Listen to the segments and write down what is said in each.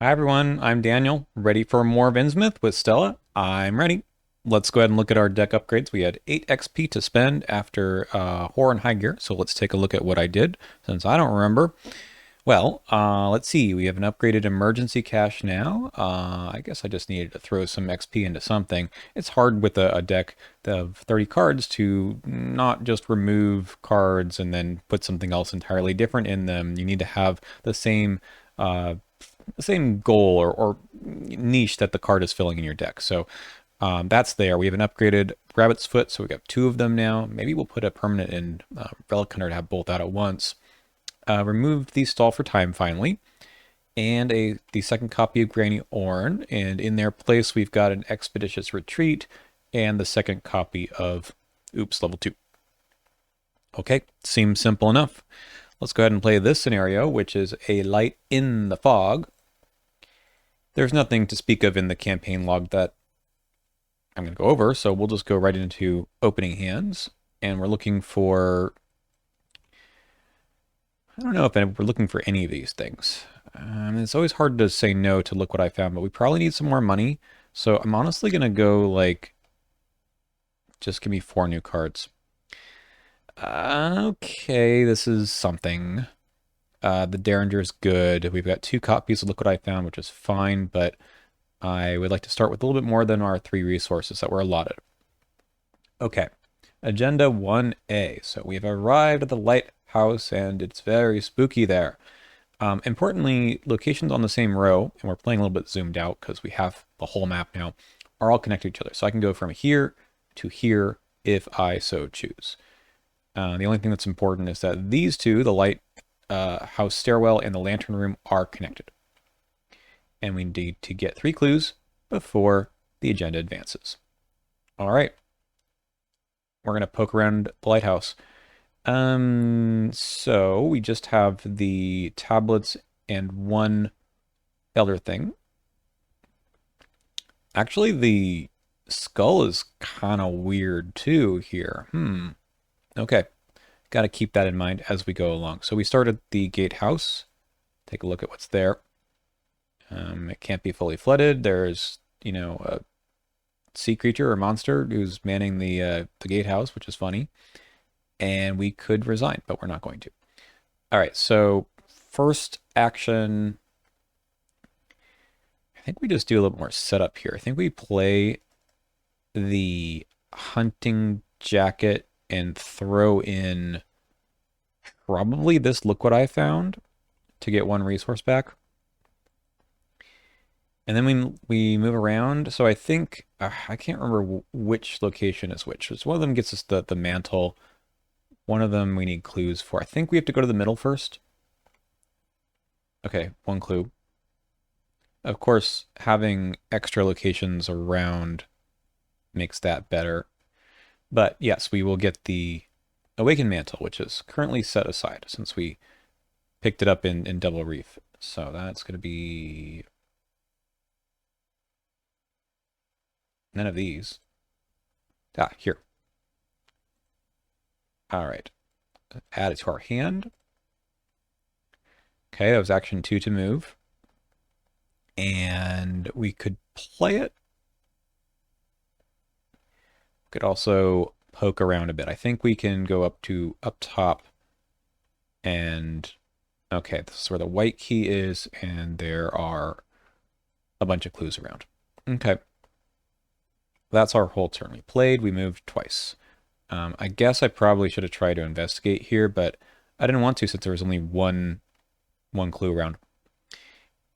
Hi everyone, I'm Daniel, ready for more of Innsmouth with Stella. I'm ready. Let's go ahead and look at our deck upgrades. We had 8 XP to spend after Horror and High Gear, so let's take a look at what I did, since I don't remember. Well, let's see, we have an upgraded emergency cache now. I guess I just needed to throw some XP into something. It's hard with a deck of 30 cards to not just remove cards and then put something else entirely different in them. You need to have uh, the same goal or niche that the card is filling in your deck. So that's there. We have an upgraded Rabbit's Foot, so we got 2 of them now. Maybe we'll put a permanent in Relic Hunter to have both out at once. Removed the Stall for Time finally, and the second copy of Granny Orn, and in their place we've got an Expeditious Retreat and the second copy of Oops, level 2. Okay, seems simple enough. Let's go ahead and play this scenario, which is a Light in the Fog. There's nothing to speak of in the campaign log that I'm going to go over, so we'll just go right into opening hands, and we're looking for, I don't know if we're looking for any of these things. It's always hard to say no to look what I found, but we probably need some more money, so I'm honestly going to go like, just give me 4 new cards. Okay, this is something. The Derringer's good. We've got 2 copies of Look What I Found, which is fine, but I would like to start with a little bit more than our 3 resources that were allotted. Okay, Agenda 1A. So we've arrived at the lighthouse and it's very spooky there. Importantly, locations on the same row, and we're playing a little bit zoomed out because we have the whole map now, are all connected to each other. So I can go from here to here if I so choose. The only thing that's important is that these two, the lighthouse stairwell and the lantern room, are connected. And we need to get 3 clues before the agenda advances. All right. We're going to poke around the lighthouse. So we just have the tablets and 1 elder thing. Actually, the skull is kind of weird too here. Okay. Got to keep that in mind as we go along. So we started the gatehouse. Take a look at what's there. It can't be fully flooded. There's, a sea creature or monster who's manning the gatehouse, which is funny. And we could resign, but we're not going to. All right, so first action, I think we just do a little more setup here. I think we play the hunting jacket and throw in probably this Look What I Found to get 1 resource back. And then we move around. So I think, I can't remember which location is which. So one of them gets us the mantle. One of them we need clues for. I think we have to go to the middle first. Okay, 1 clue. Of course, having extra locations around makes that better. But yes, we will get the Awakened Mantle, which is currently set aside since we picked it up in Double Reef. So that's going to be none of these. Here. All right. Add it to our hand. Okay, that was action 2 to move. And we could play it. Could also poke around a bit. I think we can go up top and okay, this is where the white key is, and there are a bunch of clues around. Okay. That's our whole turn. We played, we moved twice. I guess I probably should have tried to investigate here, but I didn't want to since there was only one clue around.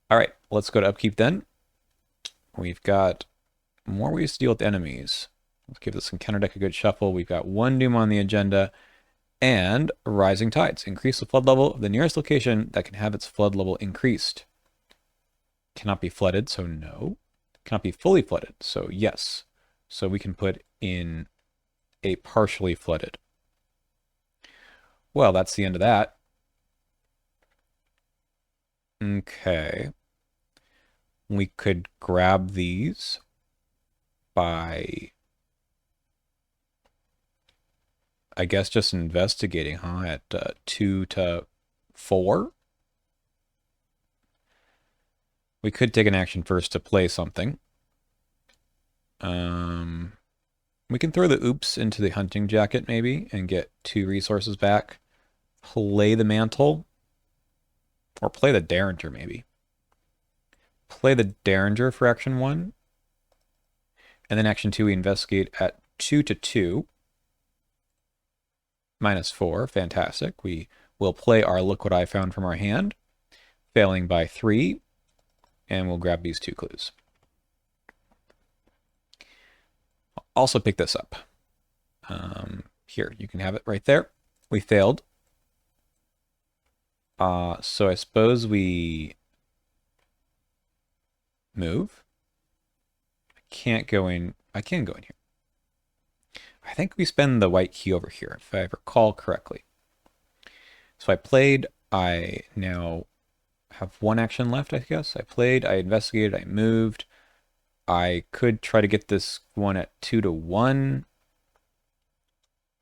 All right, let's go to upkeep then. We've got more ways to deal with enemies. Let's give this encounter deck a good shuffle. We've got 1 Doom on the agenda and Rising Tides. Increase the flood level of the nearest location that can have its flood level increased. Cannot be flooded, so no. Cannot be fully flooded, so yes. So we can put in a partially flooded. Well, that's the end of that. Okay. We could grab these by, I guess, just investigating, huh? At 2 to 4. We could take an action first to play something. We can throw the oops into the hunting jacket maybe and get 2 resources back. Play the mantle. Or play the derringer maybe. Play the derringer for action 1. And then action 2 we investigate at 2/2. -4. Fantastic. We will play our look what I found from our hand. Failing by 3. And we'll grab these 2 clues. I'll also pick this up. Here, you can have it right there. We failed. So I suppose we move. I can't go in. I can go in here. I think we spend the white key over here, if I recall correctly. So I played. I now have 1 action left, I guess. I played, I investigated, I moved. I could try to get this one at 2/1.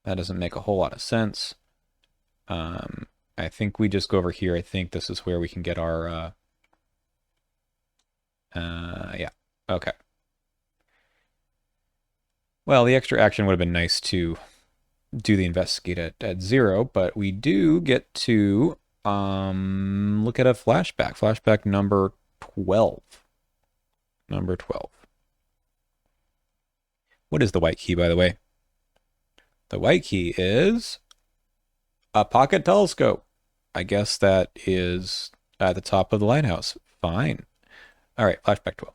That doesn't make a whole lot of sense. I think we just go over here. I think this is where we can get our, yeah, okay. Well, the extra action would have been nice to do the investigate at 0, but we do get to look at a flashback. Flashback number 12. Number 12. What is the white key, by the way? The white key is a pocket telescope. I guess that is at the top of the lighthouse. Fine. All right, flashback 12.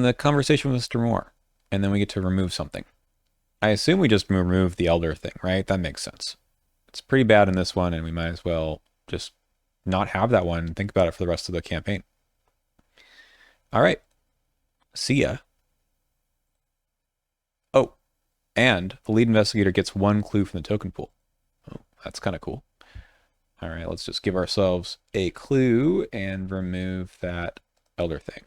The conversation with Mr. Moore, and then we get to remove something. I assume we just remove the elder thing, right? That makes sense. It's pretty bad in this one, and we might as well just not have that one and think about it for the rest of the campaign. All right. See ya. Oh, and the lead investigator gets 1 clue from the token pool. Oh, that's kind of cool. All right, let's just give ourselves a clue and remove that elder thing.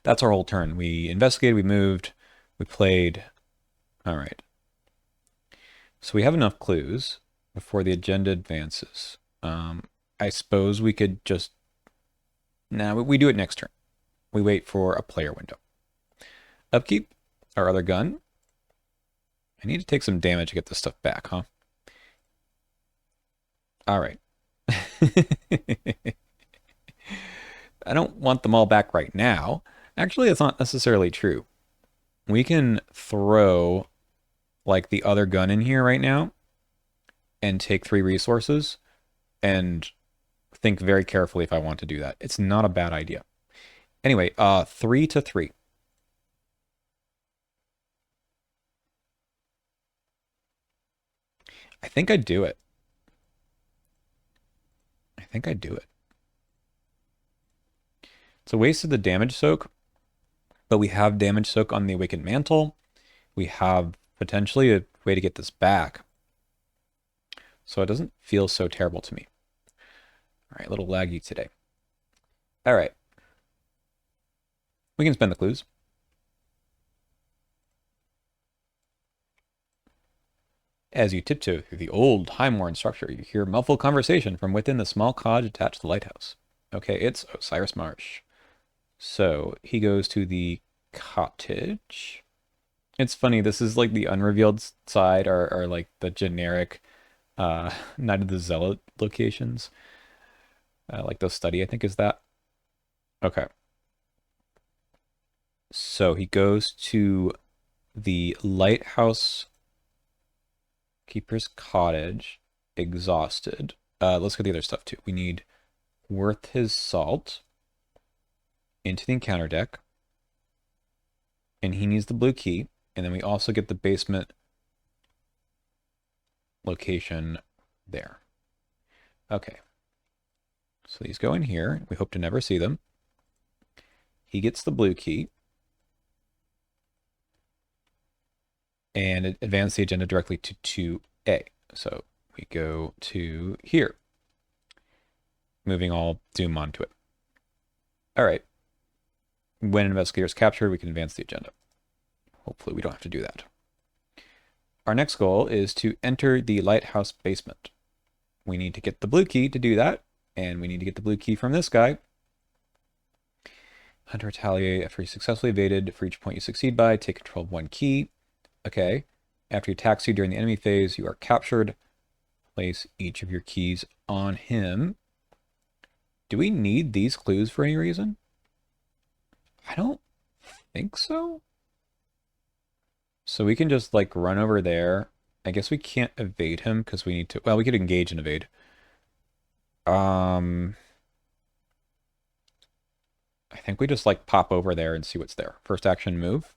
That's our whole turn. We investigated, we moved, we played. All right. So we have enough clues before the agenda advances. I suppose we could just... Nah, we do it next turn. We wait for a player window. Upkeep, our other gun. I need to take some damage to get this stuff back, huh? All right. I don't want them all back right now. Actually, it's not necessarily true. We can throw like the other gun in here right now and take 3 resources and think very carefully if I want to do that. It's not a bad idea. Anyway, 3/3. I think I'd do it. I think I'd do it. It's a waste of the damage soak, but we have damage soak on the Awakened Mantle. We have potentially a way to get this back. So it doesn't feel so terrible to me. All right, a little laggy today. All right. We can spend the clues. As you tiptoe through the old time-worn structure, you hear muffled conversation from within the small cottage attached to the lighthouse. Okay, it's Osiris Marsh. So he goes to the cottage. It's funny, this is like the unrevealed side or like the generic Night of the Zealot locations. Like the study, I think, is that. Okay. So he goes to the lighthouse keeper's cottage, exhausted. Let's get the other stuff too. We need worth his salt into the encounter deck. And he needs the blue key. And then we also get the basement location there. Okay. So these go in here. We hope to never see them. He gets the blue key. And it advances the agenda directly to 2A. So we go to here. Moving all Doom onto it. All right. When an investigator is captured, we can advance the agenda. Hopefully we don't have to do that. Our next goal is to enter the lighthouse basement. We need to get the blue key to do that, And we need to get the blue key from this guy. Hunter retaliate after you successfully evaded. For each point you succeed by, take control of one key. Okay. After he attacks you during the enemy phase, you are captured. Place each of your keys on him. Do we need these clues for any reason? I don't think so. So we can just like run over there. I guess we can't evade him because we need to. Well, we could engage and evade. I think we just like pop over there and see what's there. First action move.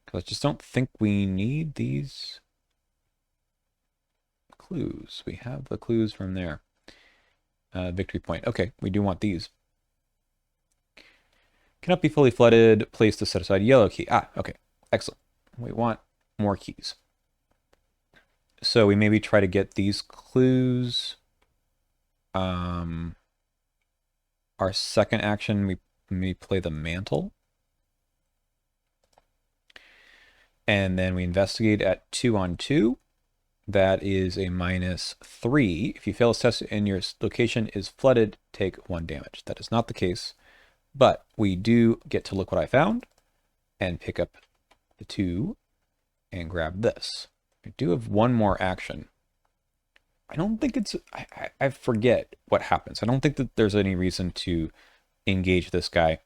Because I just don't think we need these clues. We have the clues from there. Victory point. Okay, we do want these. Cannot be fully flooded. Place to set aside yellow key. Ah, okay. Excellent. We want more keys. So we maybe try to get these clues. Our second action, we play the mantle. And then we investigate at 2-on-2. That is a -3. If you fail this test and your location is flooded, take 1 damage. That is not the case. But we do get to look what I found and pick up the 2 and grab this. We do have one more action. I don't think it's... I forget what happens. I don't think that there's any reason to engage this guy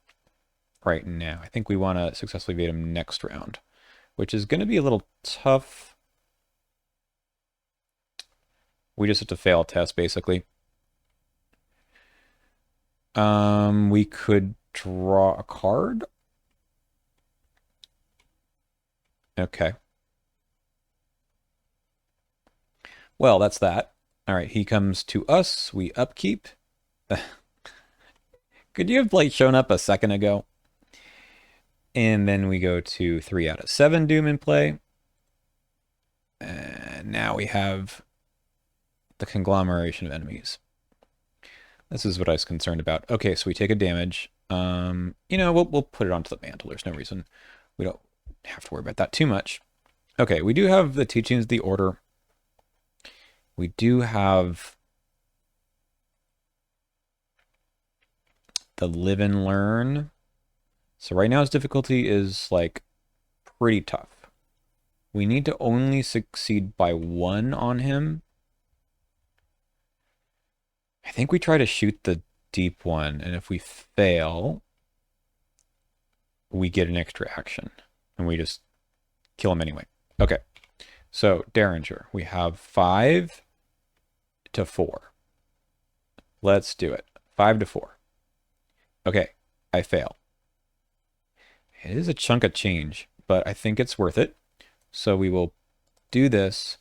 right now. I think we want to successfully evade him next round, which is going to be a little tough. We just have to fail a test, basically. We could draw a card. Okay. Well, that's that. All right, he comes to us. We upkeep. Could you have like shown up a second ago? And then we go to 3 out of 7 Doom in play. And now we have the conglomeration of enemies. This is what I was concerned about. Okay, so we take a damage. You know, we'll put it onto the mantle. There's no reason. We don't have to worry about that too much. Okay, we do have the teachings of the order. We do have the live and learn. So right now his difficulty is like pretty tough. We need to only succeed by 1 on him. I think we try to shoot the deep one, and if we fail, we get an extra action, and we just kill him anyway. Okay, so Derringer, we have 5 to 4. Let's do it. 5 to 4. Okay, I fail. It is a chunk of change, but I think it's worth it. So we will do this,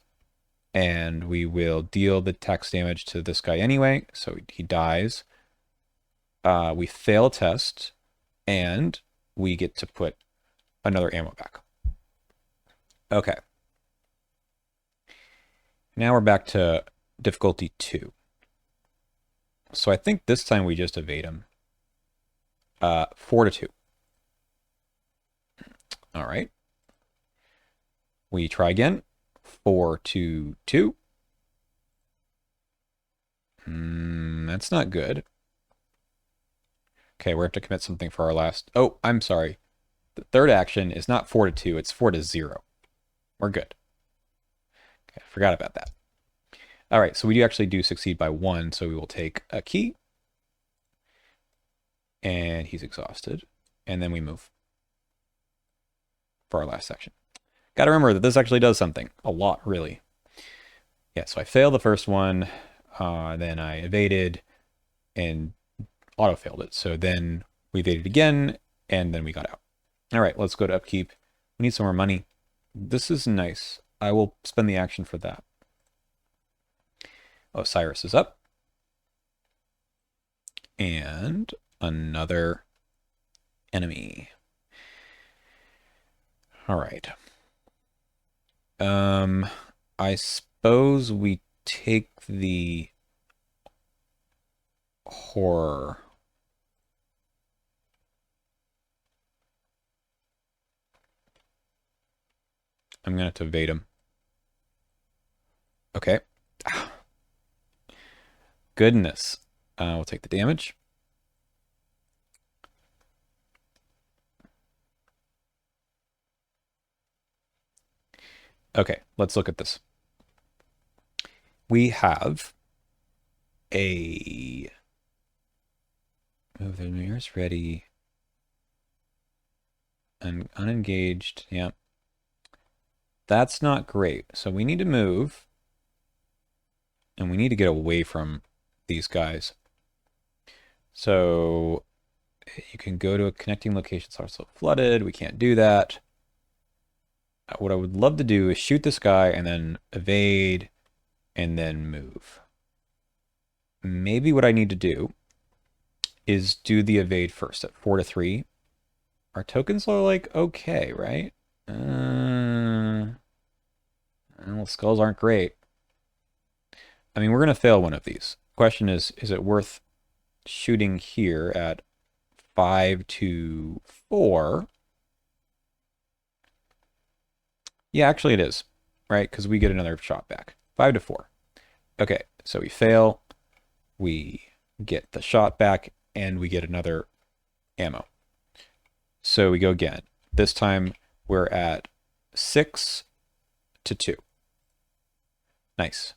and we will deal the tax damage to this guy anyway, so he dies. We fail a test, and we get to put another ammo back. Okay. Now we're back to difficulty 2. So I think this time we just evade him. 4 to 2. All right. We try again. 4 to 2. That's not good. Okay, we're going to have to commit something for our last... Oh, I'm sorry. The third action is not 4 to 2, it's 4 to 0. We're good. Okay, I forgot about that. All right, so we actually do succeed by 1, so we will take a key. And he's exhausted. And then we move for our last section. Got to remember that this actually does something. A lot, really. Yeah, so I failed the first one. Then I evaded and auto-failed it. So then we evaded again, and then we got out. All right, let's go to upkeep. We need some more money. This is nice. I will spend the action for that. Osiris is up. And another enemy. All right. I suppose we take the horror. I'm going to have to evade him. Okay. goodness. We'll take the damage. Okay, let's look at this. We have a move the mirrors ready and unengaged. Yeah. That's not great. So we need to move and we need to get away from these guys. So you can go to a connecting location. It's also flooded. We can't do that. What I would love to do is shoot this guy and then evade and then move. Maybe what I need to do is do the evade first at 4-3. Our tokens are like okay, right? Well, skulls aren't great. I mean, we're going to fail one of these. Question is it worth shooting here at 5-4? Yeah, actually it is, right? Because we get another shot back. 5-4. Okay, so we fail. We get the shot back, and we get another ammo. So we go again. This time we're at 6-2. Nice.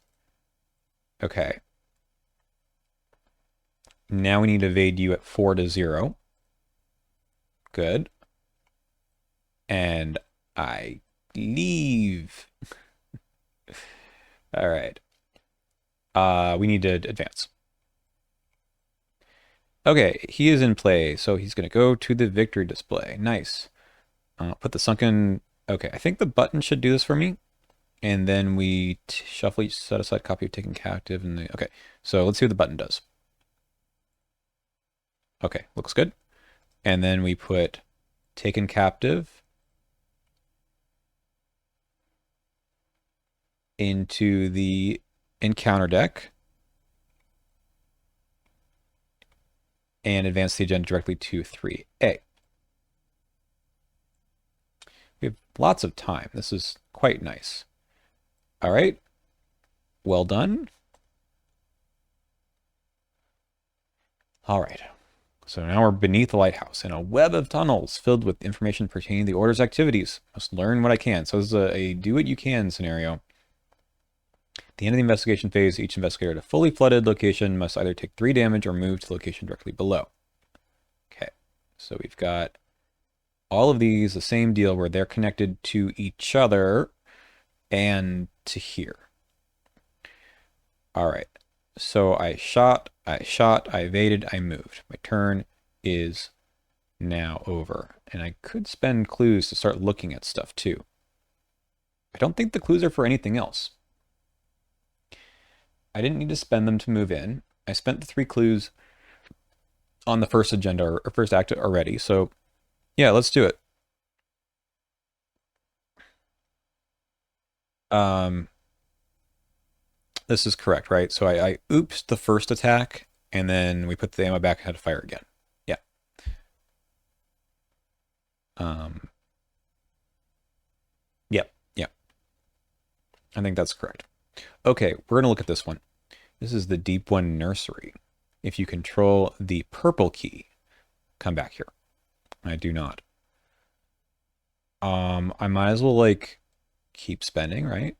Okay. Now we need to evade you at 4-0. Good. And I leave. All right. We need to advance. Okay, he is in play, so he's going to go to the victory display. Nice. Put the sunken... Okay, I think the button should do this for me. And then we shuffle each set aside copy of taken captive. And the... Okay, so let's see what the button does. Okay, looks good. And then we put taken captive into the encounter deck and advance the agenda directly to 3A. We have lots of time. This is quite nice. All right. Well done. All right. So now we're beneath the lighthouse in a web of tunnels filled with information pertaining to the Order's activities. Must learn what I can. So this is a do-what-you-can scenario. At the end of the investigation phase, each investigator at a fully flooded location must either take 3 damage or move to the location directly below. Okay. So we've got all of these, the same deal where they're connected to each other and to here. All right. So I shot, I evaded, I moved. My turn is now over. And I could spend clues to start looking at stuff too. I don't think the clues are for anything else. I didn't need to spend them to move in. I spent the 3 clues on the first agenda or first act already. So yeah, let's do it. This is correct, right? So I oopsed the first attack, and then we put the ammo back and had to fire again. Yeah. Yep, yep. I think that's correct. Okay, we're gonna look at this one. This is the Deep One Nursery. If you control the purple key, come back here. I do not. I might as well like keep spending, right?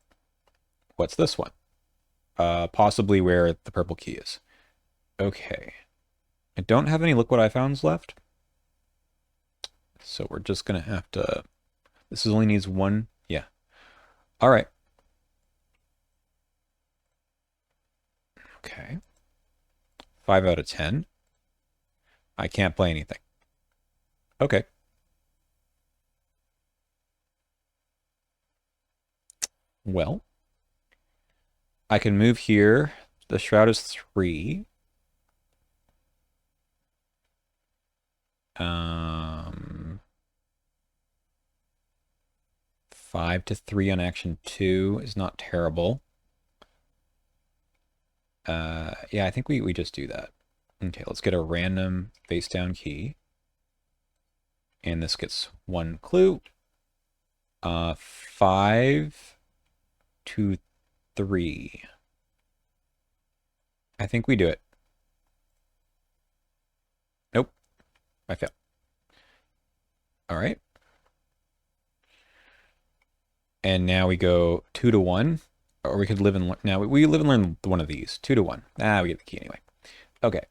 What's this one? Possibly where the purple key is. Okay. I don't have any Look What I Founds left. So we're just going to have to... This only needs 1. Yeah. All right. Okay. 5 out of 10. I can't play anything. Okay. Well, I can move here. The shroud is 3. 5-3 on action 2 is not terrible. Yeah, I think we just do that. Okay, let's get a random face down key. And this gets 1 clue. 5-3. I think we do it. Nope, I failed. All right. And now we go 2 to 1. Or we could live and learn. Now we live and learn one of these. 2 to 1. Ah, we get the key anyway. Okay.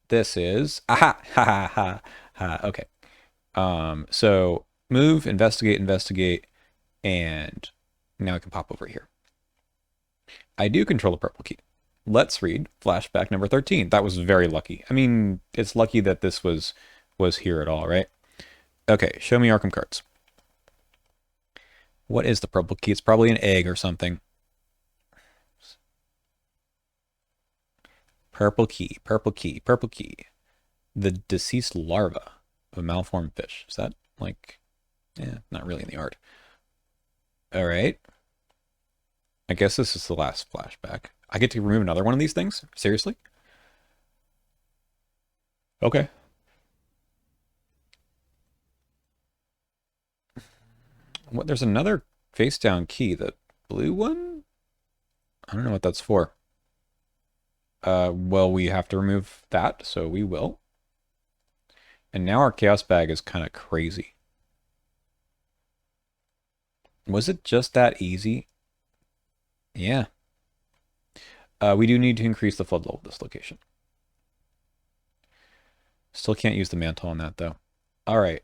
This is aha ha ha ha ha. Okay. So move, investigate, investigate, and now I can pop over here. I do control the purple key. Let's read flashback number 13. That was very lucky. I mean, it's lucky that this was here at all, right? Okay, show me ARKHAM cards. What is the purple key? It's probably an egg or something. Purple key, purple key, purple key. The deceased larva of a malformed fish. Is that like, not really in the art. All right. I guess this is the last flashback. I get to remove another one of these things? Seriously? Okay. What? There's another face down key. The blue one? I don't know what that's for. Well, we have to remove that, so we will. And now our chaos bag is kind of crazy. Was it just that easy? Yeah. We do need to increase the flood level of this location. Still can't use the mantle on that, though. All right.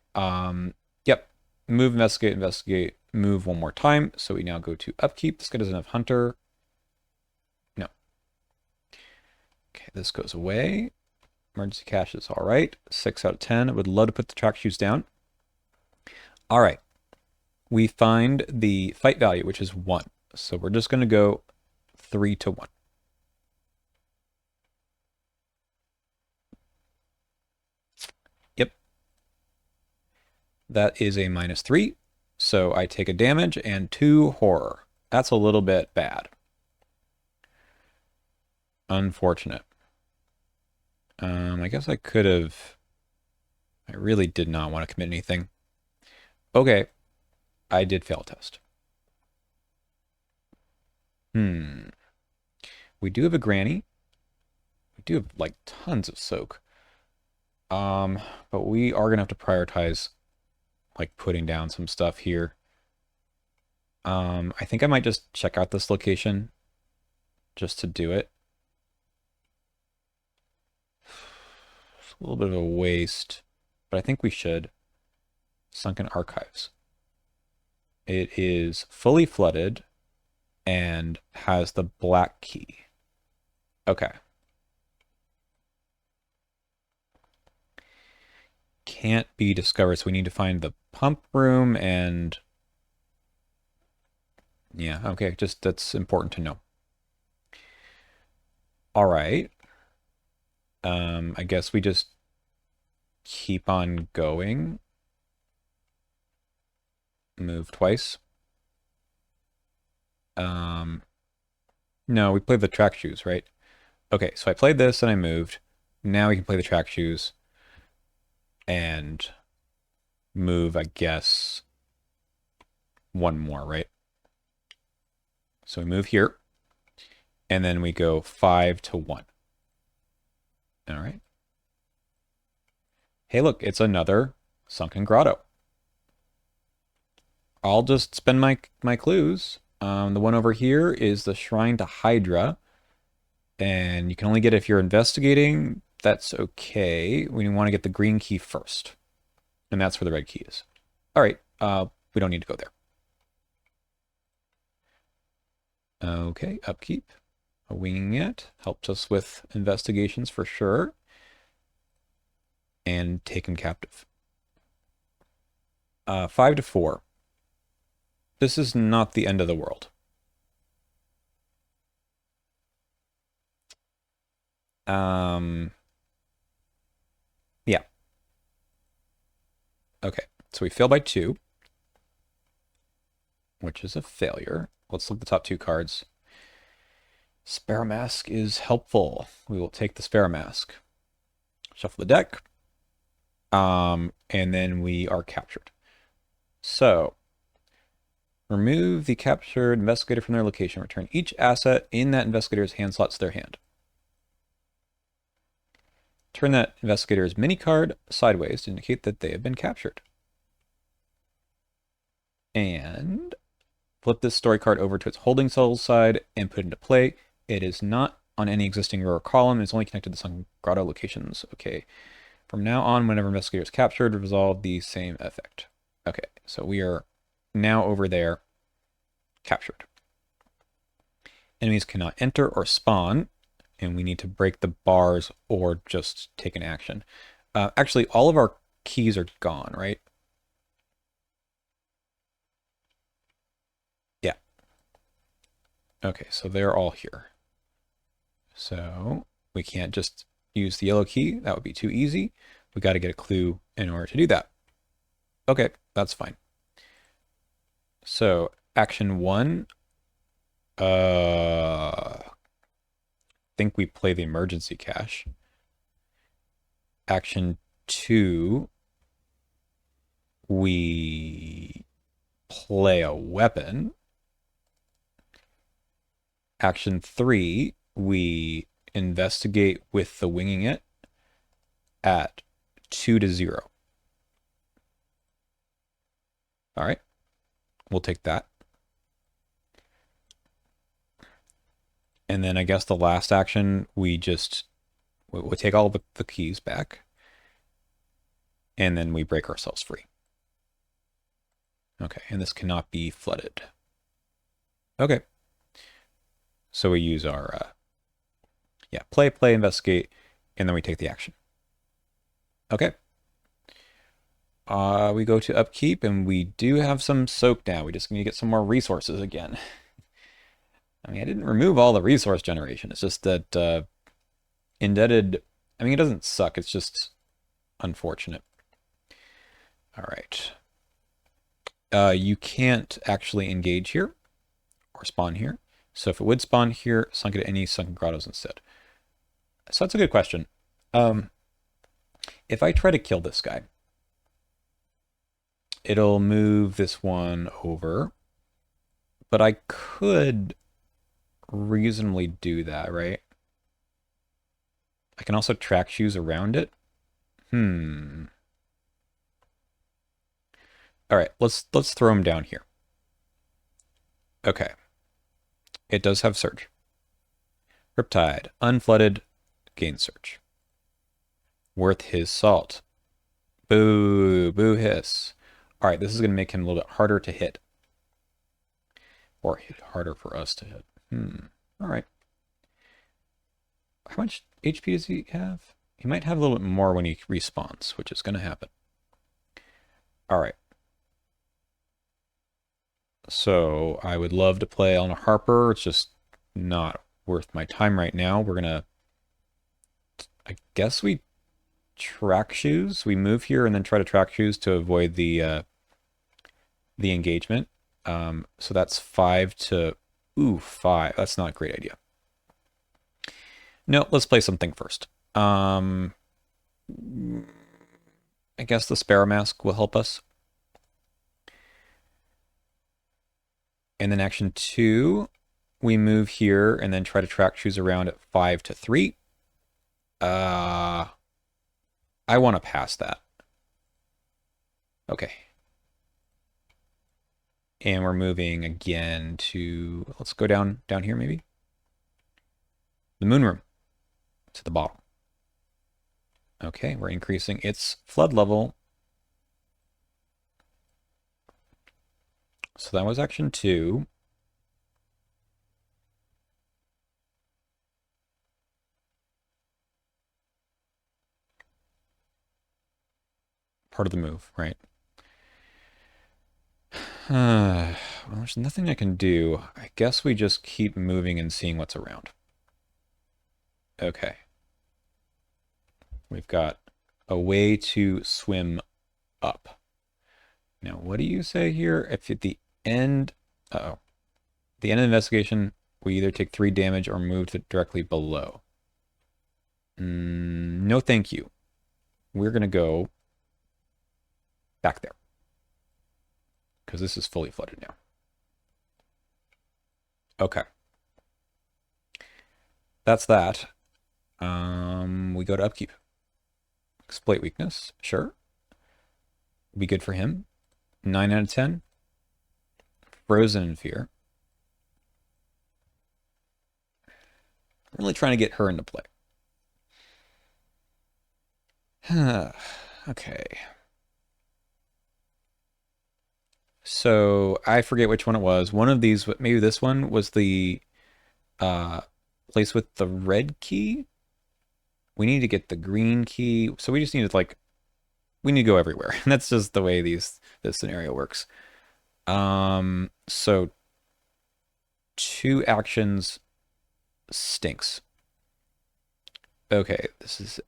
Yep. Move, investigate, investigate. Move one more time. So we now go to upkeep. This guy doesn't have hunter. No. Okay, this goes away. Emergency cache is all right. 6 out of 10. I would love to put the track shoes down. All right. We find the fight value, which is 1. So we're just going to go 3 to 1. Yep. That is a -3. So I take a damage and 2 horror. That's a little bit bad. Unfortunate. I guess I could have... I really did not want to commit anything. Okay. I did fail a test. We do have a granny. We do have, like, tons of soak. But we are going to have to prioritize, like, putting down some stuff here. I think I might just check out this location just to do it. It's a little bit of a waste, but I think we should. Sunken Archives. It is fully flooded and has the black key. Okay. Can't be discovered, so we need to find the pump room and... Yeah, okay, just that's important to know. All right. I guess we just keep on going. Move twice. No, we played the track shoes, right? Okay, so I played this and I moved. Now we can play the track shoes and move, I guess, one more, right? So we move here, and then we go 5 to 1. All right. Hey, look, it's another sunken grotto. I'll just spend my clues. The one over here is the Shrine to Hydra, and you can only get it if you're investigating. That's okay. We want to get the green key first, and that's where the red key is. All right, we don't need to go there. Okay, upkeep. Winging it helps us with investigations for sure. And take him captive. 5 to 4. This is not the end of the world. Yeah. Okay, so we fail by 2, which is a failure. Let's look at the top 2 cards. Sparrow Mask is helpful. We will take the Sparrow Mask. Shuffle the deck. And then we are captured. So, remove the captured investigator from their location. Return each asset in that investigator's hand slot to their hand. Turn that investigator's mini card sideways to indicate that they have been captured. And flip this story card over to its holding cell side and put it into play. It is not on any existing row or column. It's only connected to some grotto locations. Okay. From now on, whenever investigator is captured, resolve the same effect. Okay, so we are now over there, captured. Enemies cannot enter or spawn, and we need to break the bars or just take an action. Actually, all of our keys are gone, right? Yeah. Okay, so they're all here. So we can't just use the yellow key. That would be too easy. We got to get a clue in order to do that. Okay, that's fine. So action 1, think we play the emergency cache. Action 2, we play a weapon. Action 3, we investigate with the winging it at 2 to 0. All right, we'll take that. And then I guess the last action, we'll take all the keys back. And then we break ourselves free. Okay, and this cannot be flooded. Okay. So we use our, play, investigate, and then we take the action. Okay. We go to upkeep, and we do have some soak now. We just need to get some more resources again. I mean, I didn't remove all the resource generation. It's just that indebted, I mean, it doesn't suck. It's just unfortunate. All right. You can't actually engage here or spawn here. So if it would spawn here, sunk it at any sunken grottos instead. So that's a good question. If I try to kill this guy, it'll move this one over. But I could reasonably do that, right? I can also track shoes around it. All right, let's throw him down here. Okay. It does have surge. Riptide, unflooded, gain surge. Worth his salt. Boo, boo hiss. All right, this is going to make him a little bit harder to hit. Or harder for us to hit. All right. How much HP does he have? He might have a little bit more when he respawns, which is going to happen. All right. So I would love to play on a Harper. It's just not worth my time right now. We're going to, I guess we track shoes. We move here and then try to track shoes to avoid the engagement. So that's 5 to, 5. That's not a great idea. No, let's play something first. I guess the Sparrow Mask will help us. And then action 2, we move here and then try to track shoes around at 5 to 3. I want to pass that. Okay. And we're moving again to, let's go down here maybe. The moon room to the bottom. Okay, we're increasing its flood level. So that was action 2. Part of the move, right? Well, there's nothing I can do. I guess we just keep moving and seeing what's around. Okay. We've got a way to swim up. Now, what do you say here? If at the end, the end of the investigation, we either take 3 damage or move to directly below. No, thank you. We're going to go back there because this is fully flooded now. Okay. That's that. We go to upkeep. Exploit weakness. Sure. Be good for him. 9 out of 10. Frozen in fear. Really trying to get her into play. Okay. So I forget which one it was. One of these, maybe this one, was the place with the red key. We need to get the green key. So we just need to we need to go everywhere. And that's just the way this scenario works. So 2 actions stinks. Okay, this is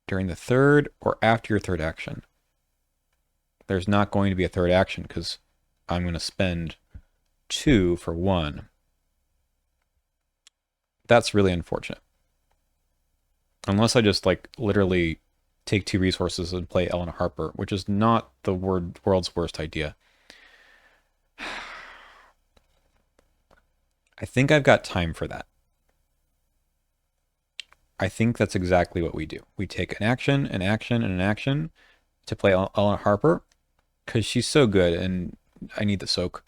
during the third or after your third action. There's not going to be a third action because I'm going to spend 2 for 1. That's really unfortunate. Unless I just literally take 2 resources and play Eleanor Harper, which is not the world's worst idea. I think I've got time for that. I think that's exactly what we do. We take an action, an action, and an action to play Eleanor Harper because she's so good and I need the soak.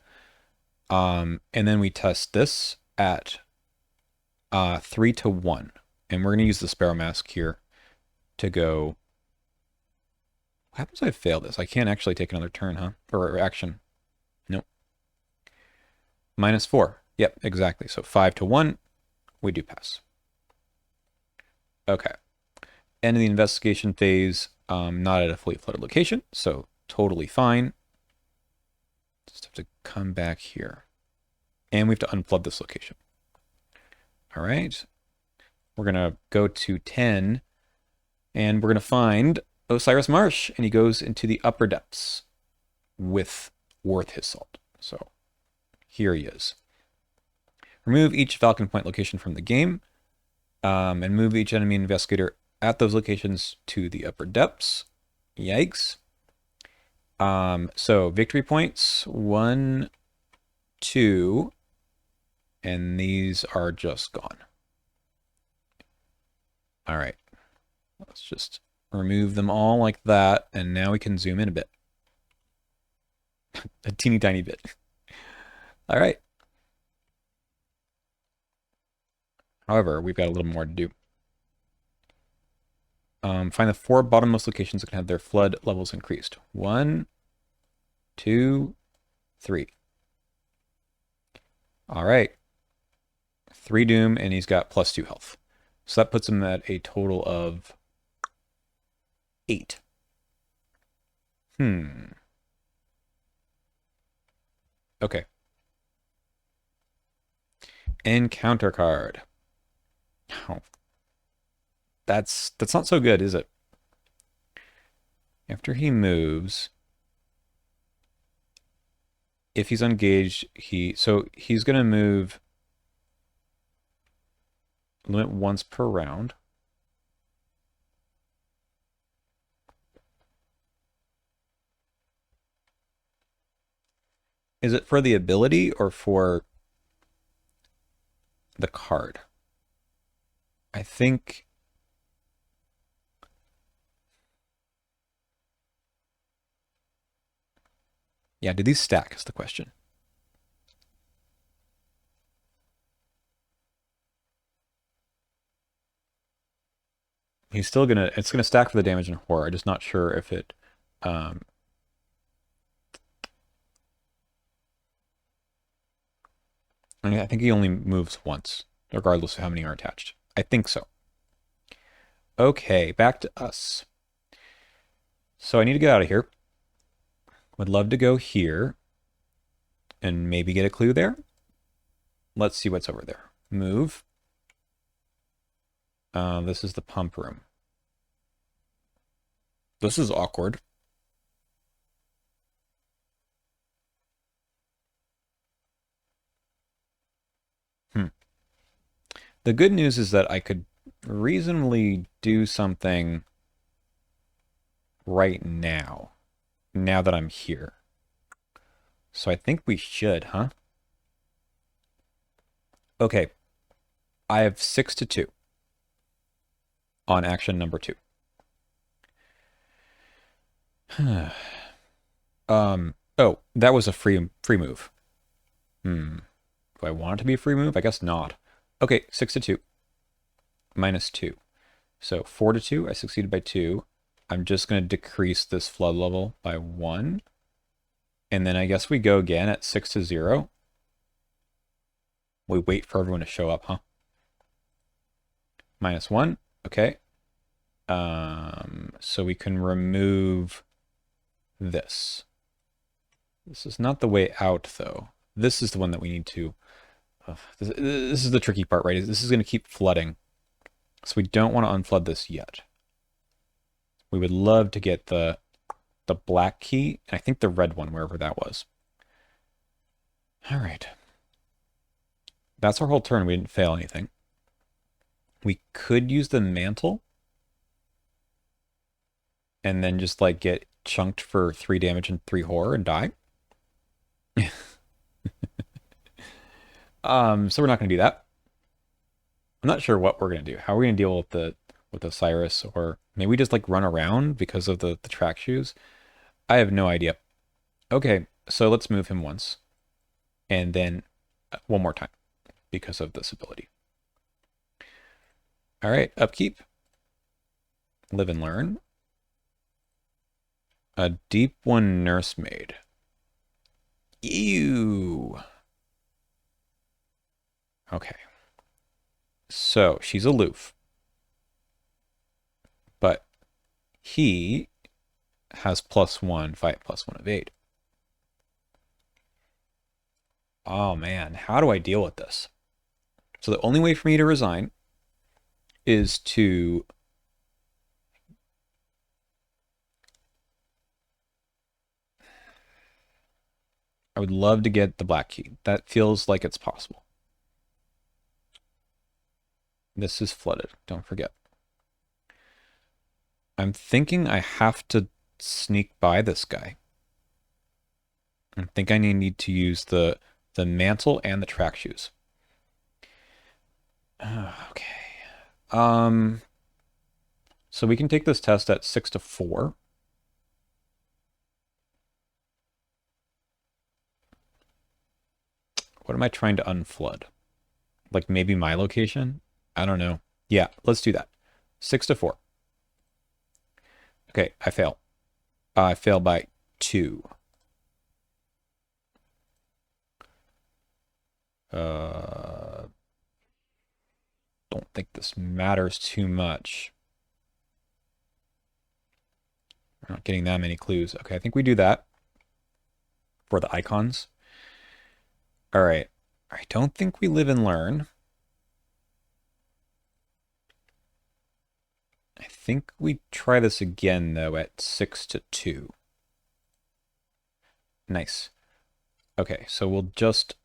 And then we test this at 3 to 1. And we're going to use the Sparrow Mask here to go. What happens if I fail this? I can't actually take another turn, huh? Or action. Nope. -4. Yep, exactly. So 5 to 1. We do pass. Okay. End of the investigation phase. Not at a fully flooded location, so totally fine. Just have to come back here. And we have to unflood this location. All right. We're going to go to 10, and we're going to find Osiris Marsh, and he goes into the upper depths with worth his salt. So here he is. Remove each Falcon Point location from the game, and move each enemy investigator at those locations to the upper depths. Yikes. So victory points, 1, 2, and these are just gone. All right. Let's just remove them all like that, and now we can zoom in a bit. A teeny tiny bit. All right. However, we've got a little more to do. Find the 4 bottommost locations that can have their flood levels increased. 1, 2, 3. All right. 3 doom, and he's got +2 health. So that puts him at a total of 8. Okay. Encounter card. Oh. That's not so good, is it? After he moves, if he's engaged, he's going to move limit once per round. Is it for the ability or for the card? I think yeah, do these stack is the question. He's still gonna, it's gonna stack for the damage and horror. I'm just not sure if it, I think he only moves once, regardless of how many are attached. I think so. Okay, back to us. So I need to get out of here. Would love to go here and maybe get a clue there. Let's see what's over there. Move. This is the pump room. This is awkward. The good news is that I could reasonably do something right now that I'm here. So I think we should, huh? Okay. I have 6 to 2 on action number 2. Oh, that was a free move. Do I want it to be a free move? I guess not. Okay, 6 to 2. -2. So 4 to 2, I succeeded by 2. I'm just going to decrease this flood level by 1. And then I guess we go again at 6 to 0. We wait for everyone to show up, huh? -1. Okay. So we can remove this. This is not the way out, though. This is the one that we need to... this is the tricky part, right? This is going to keep flooding. So we don't want to unflood this yet. We would love to get the black key, and I think the red one, wherever that was. All right. That's our whole turn. We didn't fail anything. We could use the mantle and then just like get chunked for 3 damage and 3 horror and die. So we're not going to do that. I'm not sure what we're going to do. How are we going to deal with the Osiris, or maybe we just like run around because of the track shoes? I have no idea. Okay, so let's move him once. And then one more time because of this ability. All right, upkeep. Live and learn. A deep one nursemaid. Ew. Okay. So she's aloof. But he has +1, fight +1 of 8. Oh man, how do I deal with this? So the only way for me to resign is to I would love to get the black key. That feels like it's possible. This is flooded, don't forget. I'm thinking I have to sneak by this guy. I think I need to use the mantle and the track shoes. Okay. So we can take this test at 6 to 4. What am I trying to unflood? Like maybe my location? I don't know. Yeah, let's do that. 6 to 4. Okay, I fail. I fail by 2. Don't think this matters too much. We're not getting that many clues. Okay, I think we do that for the icons. All right. I don't think we live and learn. I think we try this again, though, at 6 to 2. Nice. Okay, so we'll just...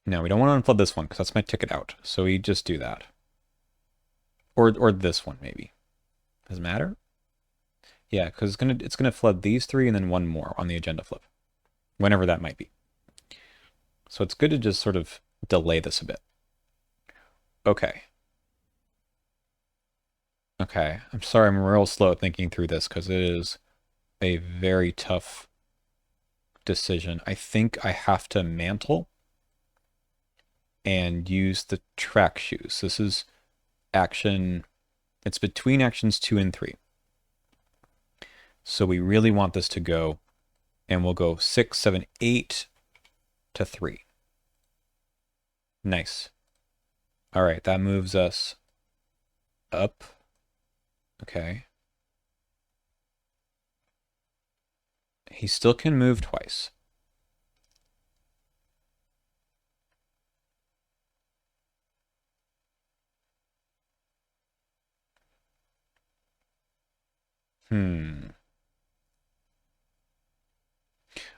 No, we don't want to unflood this one, because that's my ticket out. So we just do that. Or this one, maybe. Does it matter? Yeah, because it's gonna flood these 3 and then one more on the agenda flip. Whenever that might be. So it's good to just sort of delay this a bit. Okay. Okay, I'm sorry, I'm real slow at thinking through this because it is a very tough decision. I think I have to mantle and use the track shoes. This is action, it's between actions 2 and 3. So we really want this to go, and we'll go 6, 7, 8 to 3. Nice. All right, that moves us up. Okay. He still can move twice.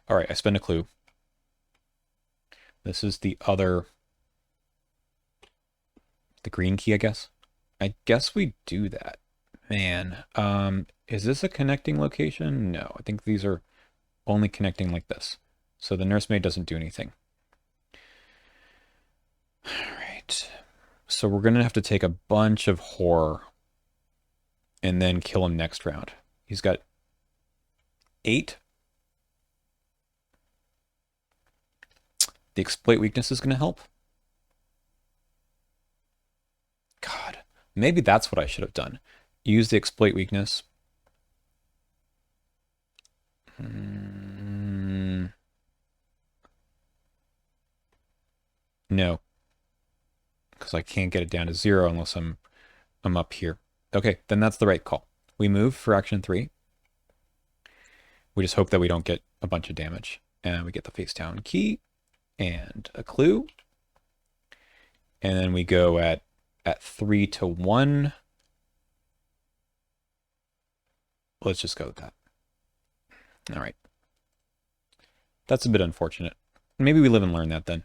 All right, I spend a clue. This is the green key, I guess. I guess we do that. Man, is this a connecting location? No, I think these are only connecting like this. So the nursemaid doesn't do anything. All right. So we're going to have to take a bunch of horror and then kill him next round. He's got 8. The exploit weakness is going to help. God, maybe that's what I should have done. Use the exploit weakness. No, because I can't get it down to 0 unless I'm up here. Okay, then that's the right call. We move for action 3. We just hope that we don't get a bunch of damage. And we get the face down key and a clue. And then we go at 3 to 1. Let's just go with that. All right. That's a bit unfortunate. Maybe we live and learn that then.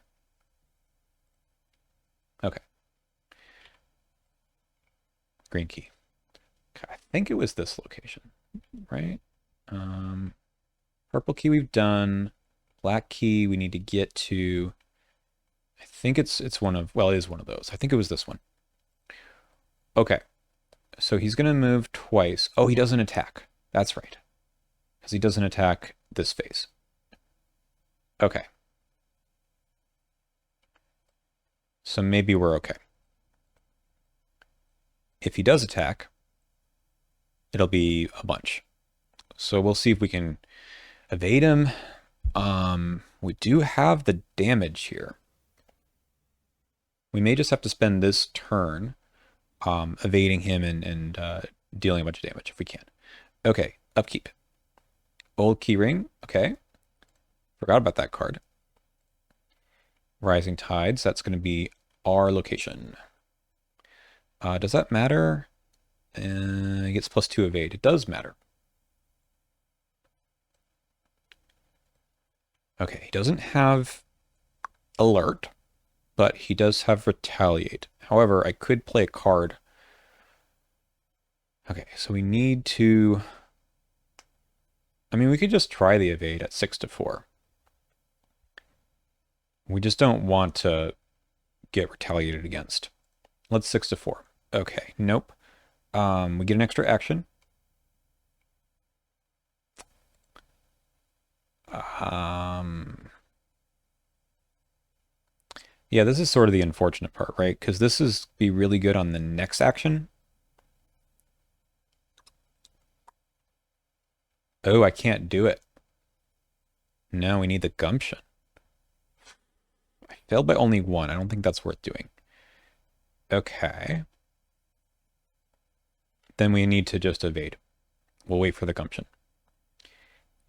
Okay. Green key. Okay, I think it was this location, right? Purple key we've done. Black key we need to get to. I think it's one of, well, it is one of those. I think it was this one. Okay. So he's going to move twice. Oh, he doesn't attack. That's right. Because he doesn't attack this phase. Okay. So maybe we're okay. If he does attack, it'll be a bunch. So we'll see if we can evade him. We do have the damage here. We may just have to spend this turn evading him and dealing a bunch of damage if we can. Okay, upkeep. Old keyring. Okay. Forgot about that card. Rising Tides. That's going to be our location. Does that matter? He gets +2 evade. It does matter. Okay, he doesn't have alert, but he does have retaliate. However, I could play a card. Okay, so we need to... I mean, we could just try the evade at 6 to 4. We just don't want to get retaliated against. Let's 6 to 4. Okay, nope. We get an extra action. Yeah, this is sort of the unfortunate part, right? Because this is be really good on the next action. Oh, I can't do it. No, we need the gumption. I failed by only 1. I don't think that's worth doing. Okay. Then we need to just evade. We'll wait for the gumption.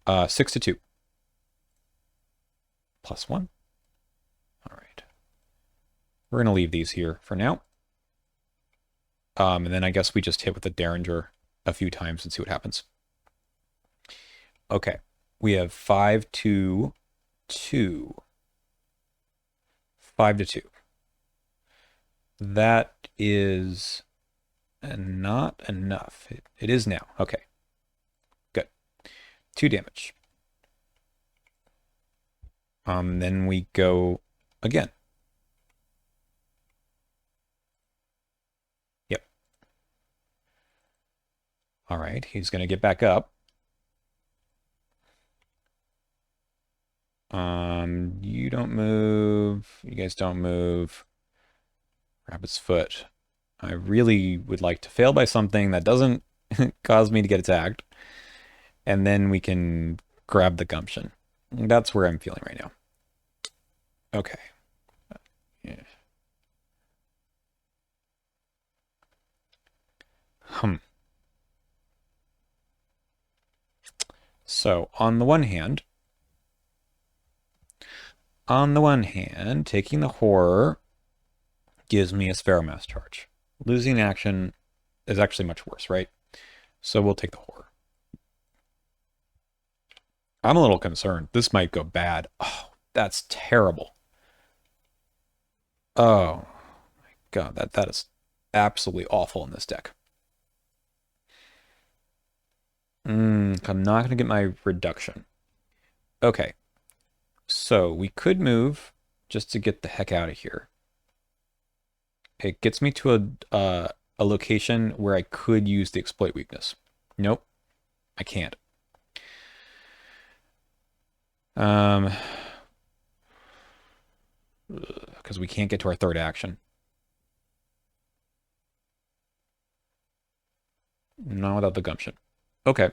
6 to 2. +1. All right. We're going to leave these here for now. And then I guess we just hit with the Derringer a few times and see what happens. Okay. We have 5 to 2. 5 to 2. That is not enough. It is now. Okay. Good. 2 damage. Then we go again. Yep. All right, he's going to get back up. You don't move. You guys don't move. Rabbit's foot. I really would like to fail by something that doesn't cause me to get attacked. And then we can grab the gumption. That's where I'm feeling right now. Okay. Yeah. So, on the one hand, taking the horror gives me a Spheromass charge. Losing action is actually much worse, right? So we'll take the horror. I'm a little concerned. This might go bad. Oh, that's terrible. Oh my god, that is absolutely awful in this deck. I'm not going to get my reduction. Okay. So we could move just to get the heck out of here. It gets me to a location where I could use the exploit weakness. Nope, I can't. Because we can't get to our third action. Not without the gumption. Okay.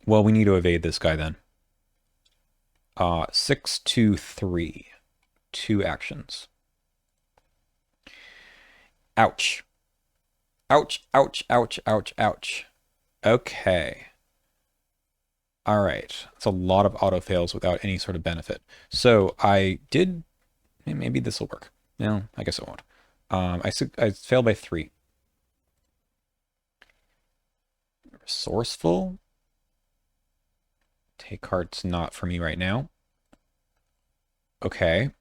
Well, we need to evade this guy then. 6, 2, 3. 2 actions. Ouch. Ouch, ouch, ouch, ouch, ouch. Okay. All right. That's a lot of auto fails without any sort of benefit. So I did... Maybe this will work. No, I guess it won't. I failed by 3. Resourceful. Take heart's not for me right now. Okay.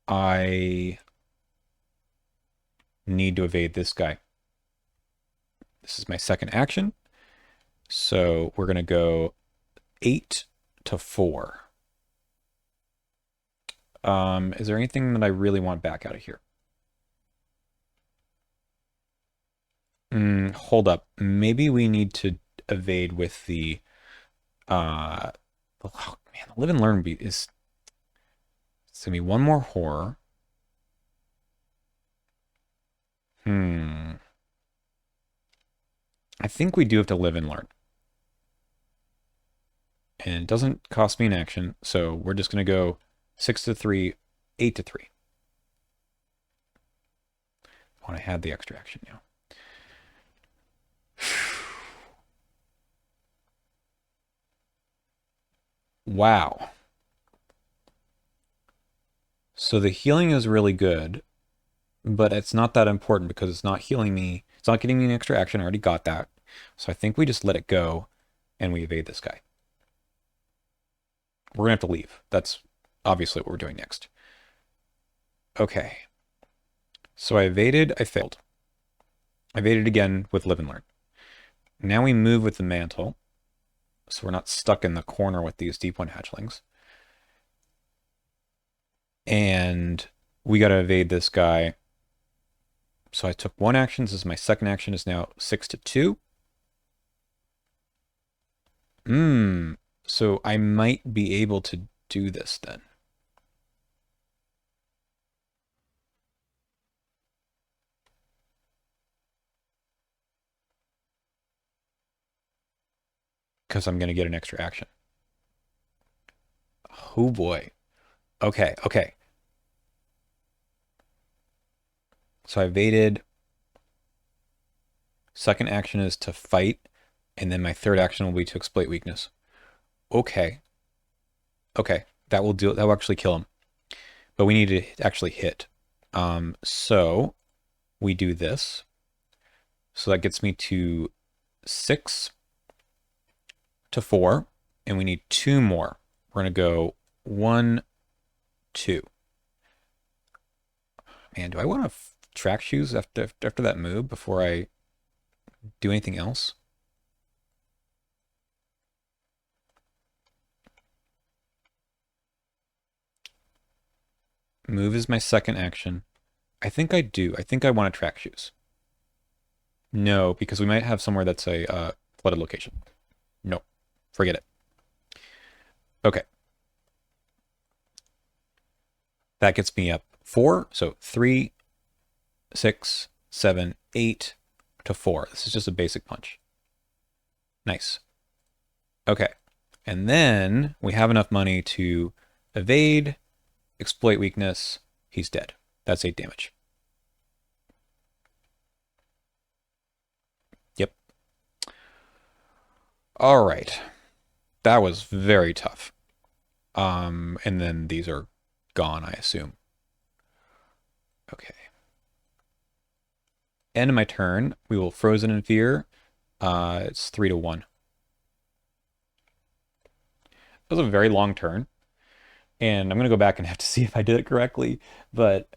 I need to evade this guy. This is my second action. So we're going to go 8 to 4. Is there anything that I really want back out of here? Hold up. Maybe we need to evade with the oh, man, the live and learn beat is... It's gonna be one more horror. I think we do have to live and learn. And it doesn't cost me an action, so we're just gonna go 6 to 3, 8 to 3. When I had the extra action now. Wow. So the healing is really good, but it's not that important because it's not healing me. It's not getting me an extra action. I already got that. So I think we just let it go and we evade this guy. We're going to have to leave. That's obviously what we're doing next. Okay. So I evaded. I failed. I evaded again with live and learn. Now we move with the mantle. So we're not stuck in the corner with these deep one hatchlings. And we got to evade this guy. So I took 1 action. This is my second action is now 6 to 2. So I might be able to do this then. Because I'm going to get an extra action. Oh boy. Okay, okay. So I evaded. Second action is to fight. And then my third action will be to exploit weakness. Okay. Okay. That will do it. That will actually kill him. But we need to actually hit. So we do this. So that gets me to 6 to 4. And we need 2 more. We're going to go 1, 2. Man, do I want to track shoes after that move before I do anything else? Move is my second action. I think I do. I think I want to track shoes. No, because we might have somewhere that's a flooded location. No, forget it. Okay. That gets me up 4. So 3, 6, 7, 8 to 4. This is just a basic punch. Nice. Okay. And then we have enough money to evade, exploit weakness. He's dead. That's 8 damage. Yep. All right. That was very tough. And then these are gone, I assume. Okay. End of my turn. We will Frozen in Fear. It's 3 to 1. That was a very long turn. And I'm going to go back and have to see if I did it correctly. But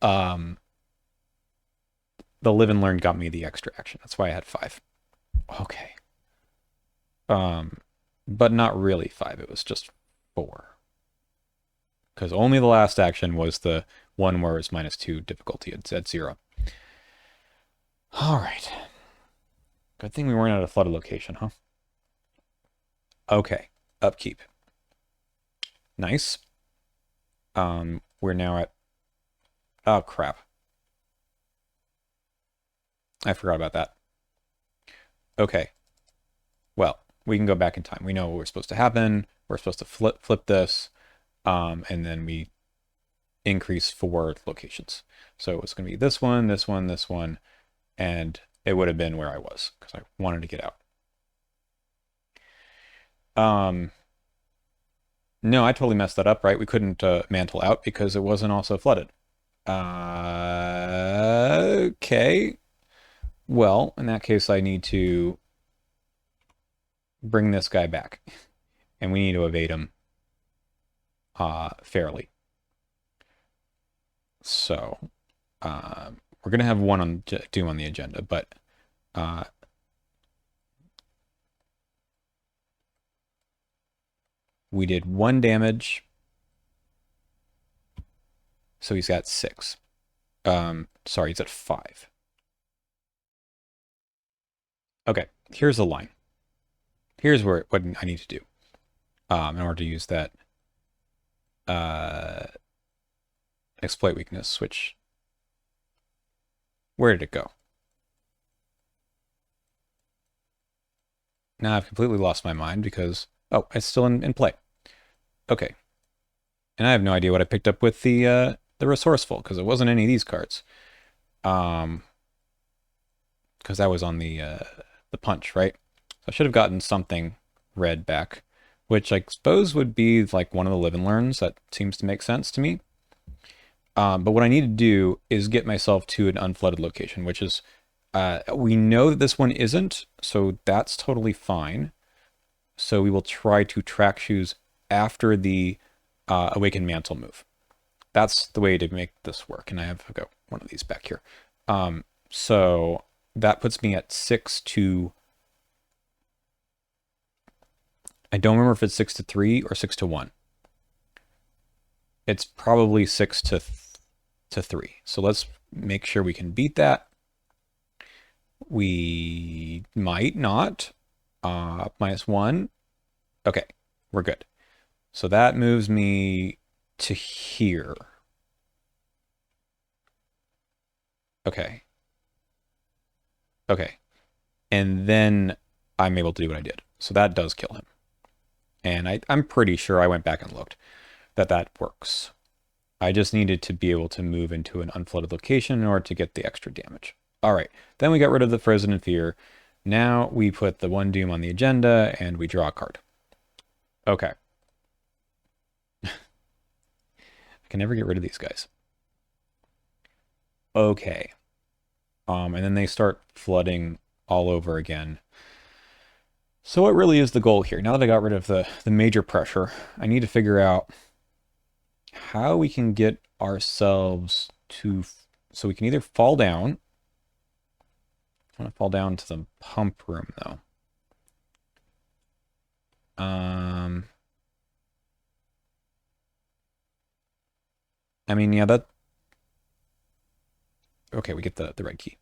the live and learn got me the extra action. That's why I had 5. Okay. But not really 5. It was just 4. because only the last action was the one where it's -2 difficulty. It's at 0. All right. Good thing we weren't at a flooded location, huh? Okay. Upkeep. Nice. We're now at... Oh, crap. I forgot about that. Okay. Well, we can go back in time. We know what we're supposed to happen. We're supposed to flip this, and then we increase 4 locations. So it's going to be this one, this one, this one, and it would have been where I was because I wanted to get out. No, I totally messed that up, right? We couldn't mantle out because it wasn't also flooded. Okay. Well, in that case, I need to bring this guy back. And we need to evade him fairly. So, we're going to have one on Doom on the agenda, but we did 1 damage. So he's got 6. Sorry, he's at 5. Okay, here's the line. Here's what I need to do in order to use that exploit weakness, which... Where did it go? Now I've completely lost my mind because... Oh, it's still in play. Okay. And I have no idea what I picked up with the resourceful, because it wasn't any of these cards. Because that was on the punch, right? So I should have gotten something red back, which I suppose would be like one of the live and learns. That seems to make sense to me. But what I need to do is get myself to an unflooded location, which is, we know that this one isn't, so that's totally fine. So we will try to track shoes after the Awakened Mantle move. That's the way to make this work. And I've got one of these back here. So that puts me at 6 to... I don't remember if it's 6 to 3 or 6 to 1. It's probably 6 to 3. So let's make sure we can beat that. We might not. -1. Okay, we're good. So that moves me to here. Okay. Okay. And then I'm able to do what I did. So that does kill him. And I'm pretty sure I went back and looked that works. I just needed to be able to move into an unflooded location in order to get the extra damage. All right. Then we got rid of the Frozen in Fear. Now we put the 1 Doom on the agenda and we draw a card. Okay. I can never get rid of these guys. Okay. And then they start flooding all over again. So what really is the goal here? Now that I got rid of the major pressure, I need to figure out how we can get ourselves to... So we can either fall down. I want to fall down to the pump room, though. I mean, yeah, that... Okay, we get the red key.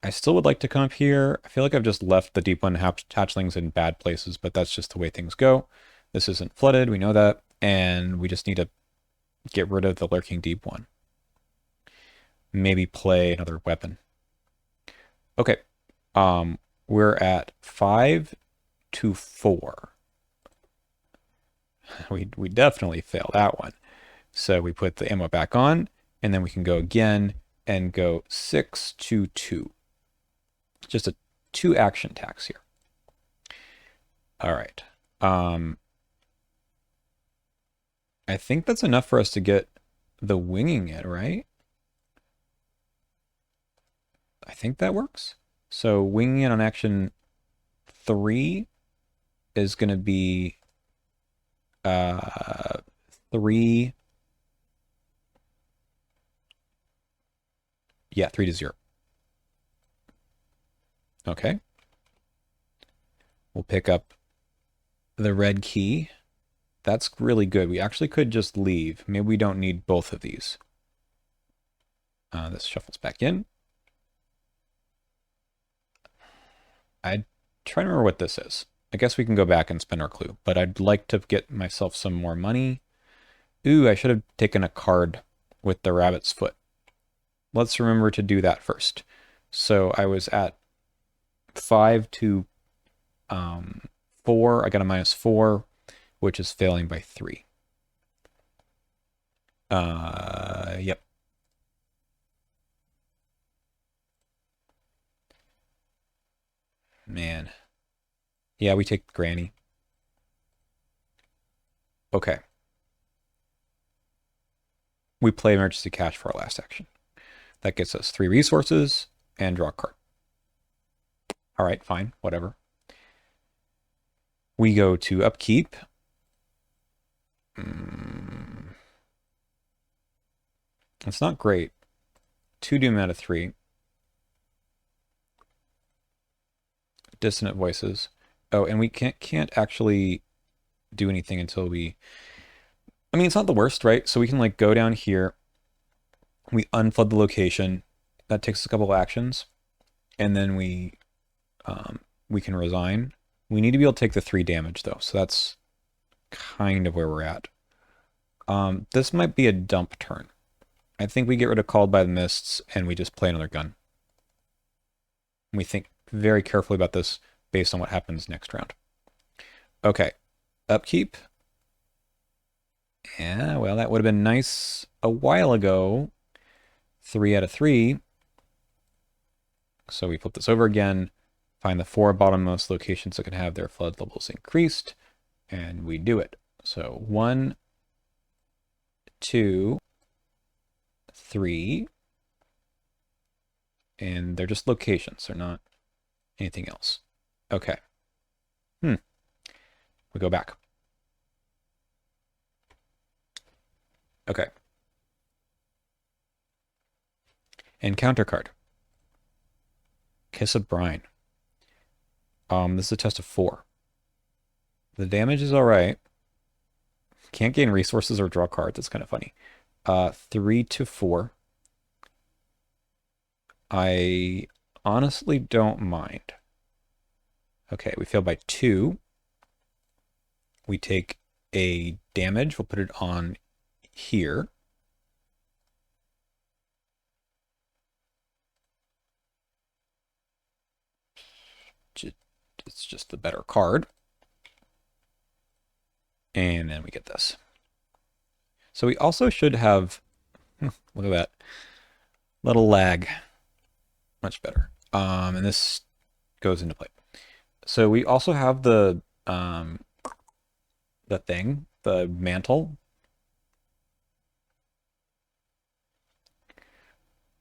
I still would like to come up here. I feel like I've just left the deep one hatchlings in bad places, but that's just the way things go. This isn't flooded, we know that, and we just need to get rid of the lurking deep one. Maybe play another weapon. Okay, we're at 5 to 4. We definitely failed that one. So we put the ammo back on, and then we can go again and go 6 to 2. Just a 2 action tax here. All right. I think that's enough for us to get the winging it, right? I think that works. So winging it on action 3 is going to be 3. Yeah, 3 to 0. Okay. We'll pick up the red key. That's really good. We actually could just leave. Maybe we don't need both of these. This shuffles back in. I'm trying to remember what this is. I guess we can go back and spend our clue, but I'd like to get myself some more money. Ooh, I should have taken a card with the rabbit's foot. Let's remember to do that first. So I was at 5 to 4. I got a -4, which is failing by 3. Yep. Man. Yeah, we take Granny. Okay. We play emergency cash for our last action. That gets us 3 resources and draw a card. All right, fine, whatever. We go to upkeep. It's not great. 2 doom out of 3. Dissonant voices. Oh, and we can't actually do anything until we... I mean, it's not the worst, right? So we can like go down here. We unflood the location. That takes a couple of actions. And then we can resign. We need to be able to take the 3 damage, though. So that's kind of where we're at. This might be a dump turn. I think we get rid of Called by the Mists, and we just play another gun. We think very carefully about this based on what happens next round. Okay. Upkeep. Yeah, well, that would have been nice a while ago. 3 out of 3. So we flip this over again. Find the 4 bottommost locations that can have their flood levels increased. And we do it. So 1, 2, 3. And they're just locations. They're not anything else. Okay. We go back. Okay. Encounter card. Kiss of Brine. This is a test of 4. The damage is all right. Can't gain resources or draw cards. It's kind of funny. 3 to 4. I honestly don't mind. Okay, we fail by 2. We take a damage. We'll put it on here. It's just the better card. And then we get this. So we also should have, look at that, little lag. Much better. And this goes into play. So we also have the thing, the mantle.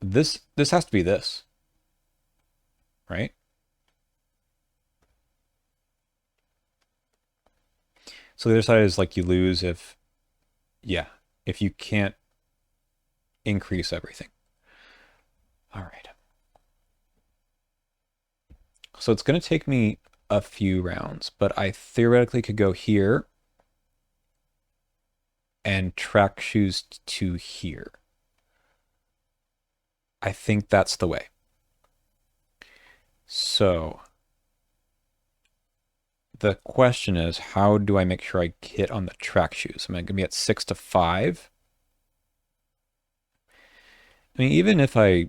This has to be this, right? So the other side is like you lose if, yeah, if you can't increase everything. All right. So it's going to take me a few rounds, but I theoretically could go here and track shoes to here. I think that's the way. So the question is, how do I make sure I hit on the track shoes? Am I going to be at 6 to 5? I mean, even if I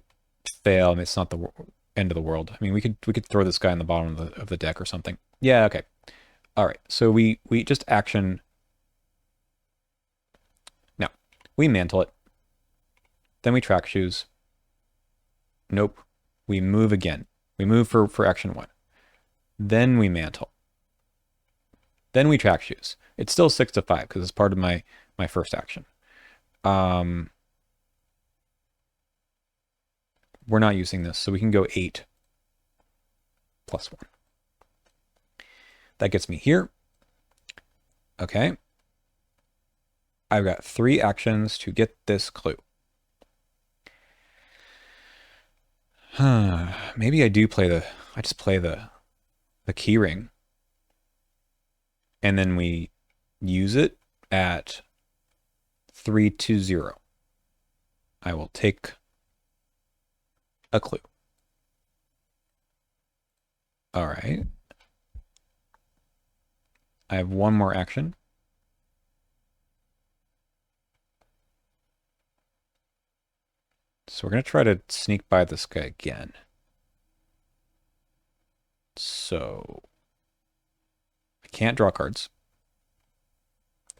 fail, I mean, it's not the end of the world. I mean, we could throw this guy in the bottom of the deck or something. Yeah, okay. All right. So we just action. Now, we mantle it. Then we track shoes. Nope. We move again. We move for action 1. Then we mantle. Then we track shoes. It's still 6 to 5 because it's part of my first action. We're not using this, so we can go 8 plus 1. That gets me here. Okay. I've got 3 actions to get this clue. Maybe I do play I just play the key ring. And then we use it at 320. I will take a clue. All right. I have one more action. So we're going to try to sneak by this guy again. So I can't draw cards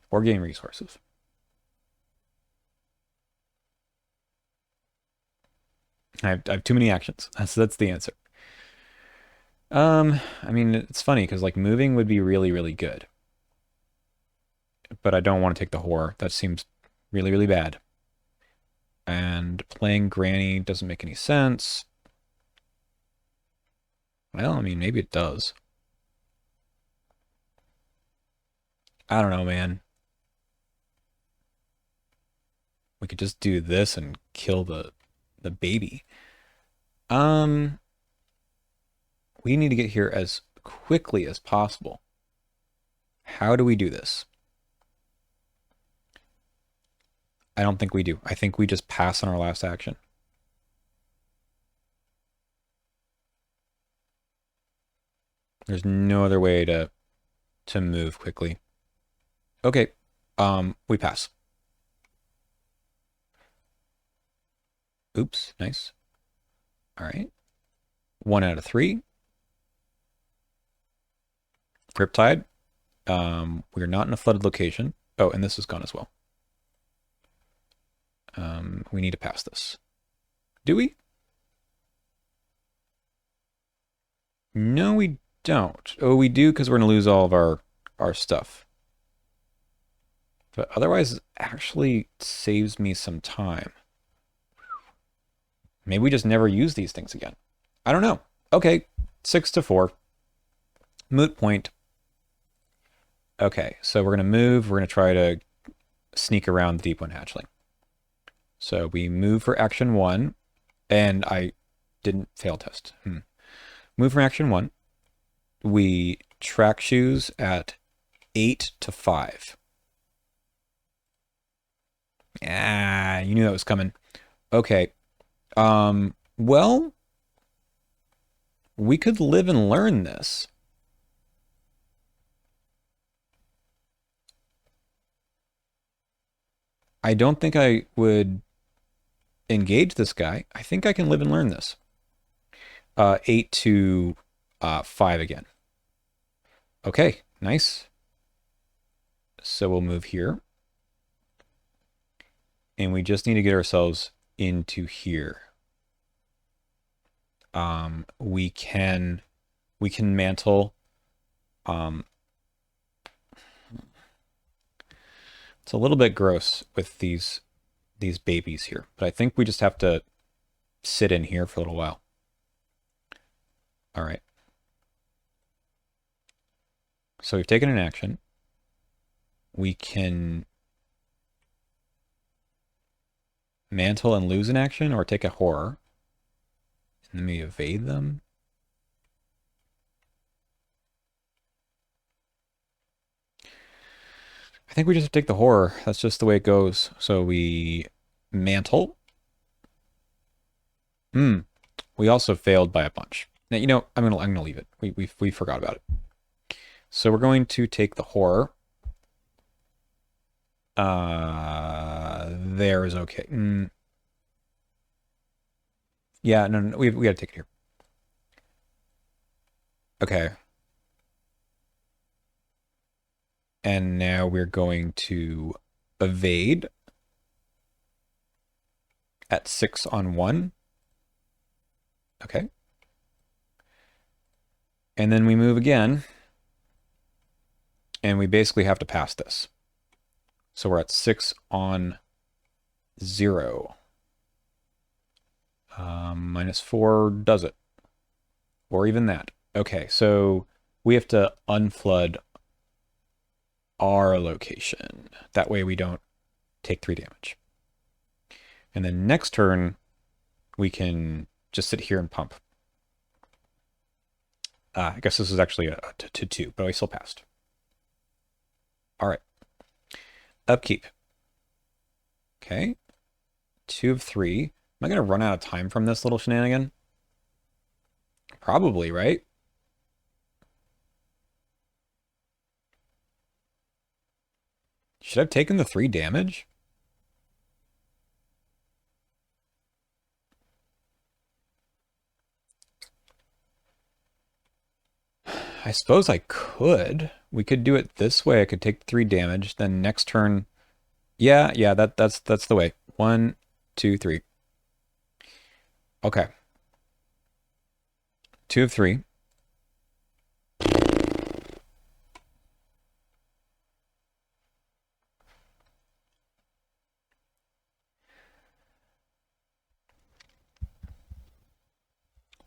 or gain resources. I have too many actions. That's the answer. I mean, it's funny because like moving would be really, really good. But I don't want to take the horror. That seems really, really bad. And playing Granny doesn't make any sense. Well, I mean, maybe it does. I don't know, man. We could just do this and kill the baby. We need to get here as quickly as possible. How do we do this? I don't think we do. I think we just pass on our last action. There's no other way to move quickly. Okay. We pass. Oops, nice. All right. 1 out of 3. Riptide. We're not in a flooded location. Oh, and this is gone as well. We need to pass this. Do we? No, we don't. Oh, we do because we're going to lose all of our stuff. But otherwise, it actually saves me some time. Maybe we just never use these things again. I don't know. Okay, 6-4. Moot point. Okay, so we're going to move. We're going to try to sneak around the Deep One Hatchling. So we move for action 1, and I didn't fail test. Move for action 1. We track shoes at 8-5. Ah, you knew that was coming. Okay. Well, we could live and learn this. I don't think I would engage this guy. I think I can live and learn this. 8-5 again. Okay, nice. So we'll move here. And we just need to get ourselves into here. We can mantle. It's a little bit gross with these babies here, but I think we just have to sit in here for a little while. All right. So we've taken an action. We can mantle and lose an action or take a horror. And then we evade them. I think we just take the horror. That's just the way it goes. So we mantle. We also failed by a bunch. Now, you know, I'm gonna leave it. We forgot about it. So we're going to take the horror. There is okay. Yeah, no, we got to take it here. Okay. And now we're going to evade at 6-1. Okay. And then we move again. And we basically have to pass this. So we're at 6-0. -4 does it. Or even that. Okay, so we have to unflood our location. That way we don't take 3 damage. And then next turn, we can just sit here and pump. I guess this is actually a 2, but I still passed. All right. Upkeep. Okay. 2 of 3. Am I going to run out of time from this little shenanigan? Probably, right? Should I have taken the 3 damage? I suppose I could. We could do it this way. I could take 3 damage, then next turn. Yeah, that's the way. 1, 2, 3. Okay. 2 of 3.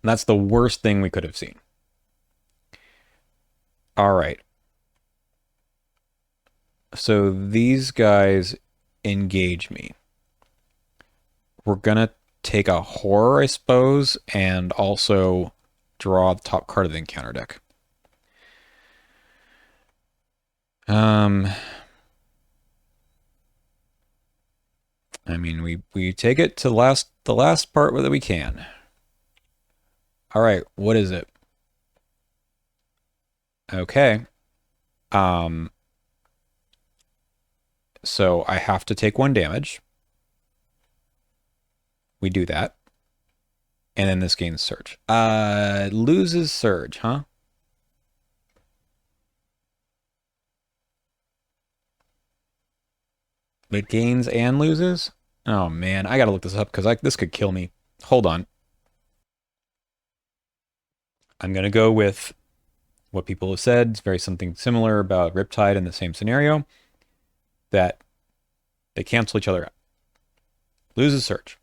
That's the worst thing we could have seen. All right. So these guys engage me. We're going to take a horror, I suppose, and also draw the top card of the encounter deck. I mean, we take it to the last part that we can. All right, what is it? Okay. So I have to take 1 damage. We do that. And then this gains Surge. Loses Surge, huh? It gains and loses? Oh man, I gotta look this up because this could kill me. Hold on. I'm gonna go with what people have said. It's very something similar about Riptide in the same scenario. That they cancel each other out. Loses Surge.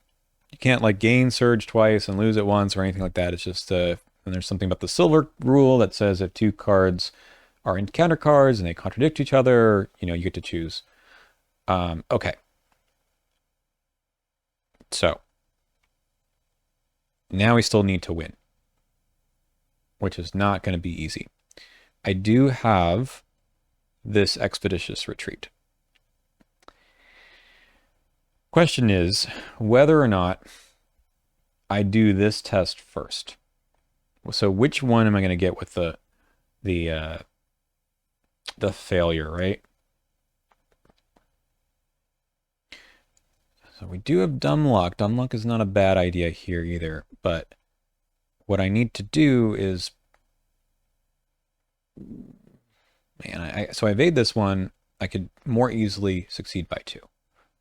You can't like gain Surge twice and lose it once or anything like that. It's just and there's something about the silver rule that says if 2 cards are encounter cards and they contradict each other, you get to choose. Okay. So now we still need to win, which is not going to be easy. I do have this Expeditious Retreat. Question is whether or not I do this test first. So which one am I going to get with the failure, right? So we do have Dumb-Luck. Dumb-Luck is not a bad idea here either, but what I need to do is, man, so I evade this one. I could more easily succeed by 2,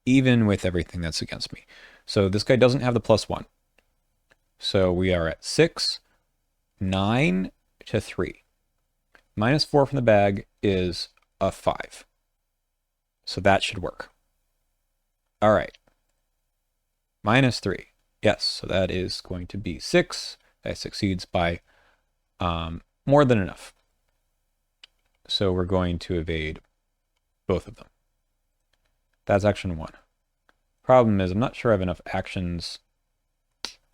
even with everything that's against me. So this guy doesn't have the +1. So we are at 6, 9 to 3. -4 from the bag is a 5. So that should work. All right. -3. Yes, so that is going to be 6. That succeeds by more than enough. So we're going to evade both of them. That's action 1. Problem is, I'm not sure I have enough actions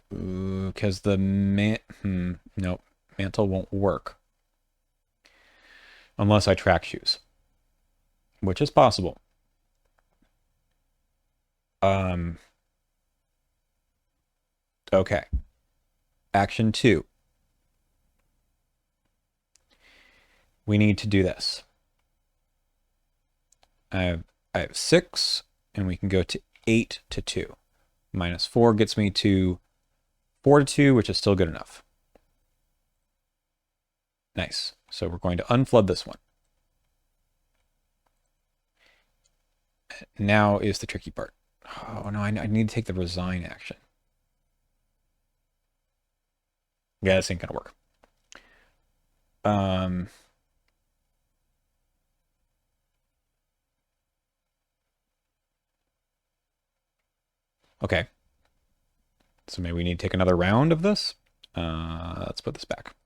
because the nope, mantle won't work unless I track shoes, which is possible. Okay. Action 2. We need to do this. I have 6, and we can go to 8 to 2. -4 gets me to 4 to 2, which is still good enough. Nice. So we're going to unflood this one. Now is the tricky part. Oh no, I need to take the resign action. Yeah, this ain't gonna work. Okay. So maybe we need to take another round of this. Let's put this back.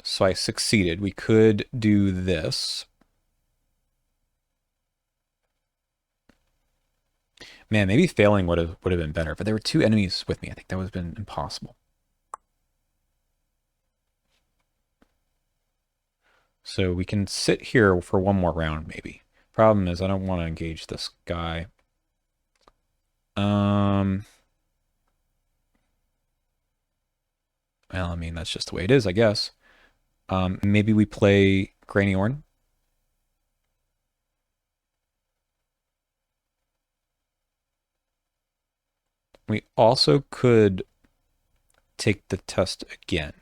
So I succeeded. We could do this. Man, maybe failing would have been better, but there were 2 enemies with me. I think that would have been impossible. So we can sit here for one more round, maybe. Problem is, I don't want to engage this guy. Well, I mean, that's just the way it is, I guess. Maybe we play Granny Orn. We also could take the test again.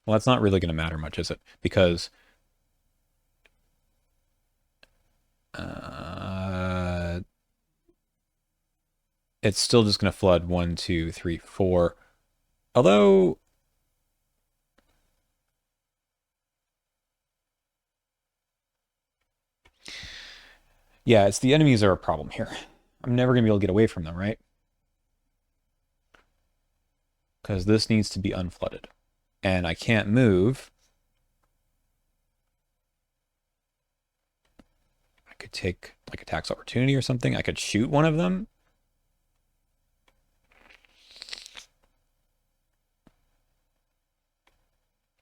Well, that's not really going to matter much, is it? Because it's still just going to flood 1, 2, 3, 4. Although, yeah, it's the enemies are a problem here. I'm never going to be able to get away from them, right? Because this needs to be unflooded. And I can't move. I could take like a tax opportunity or something. I could shoot one of them.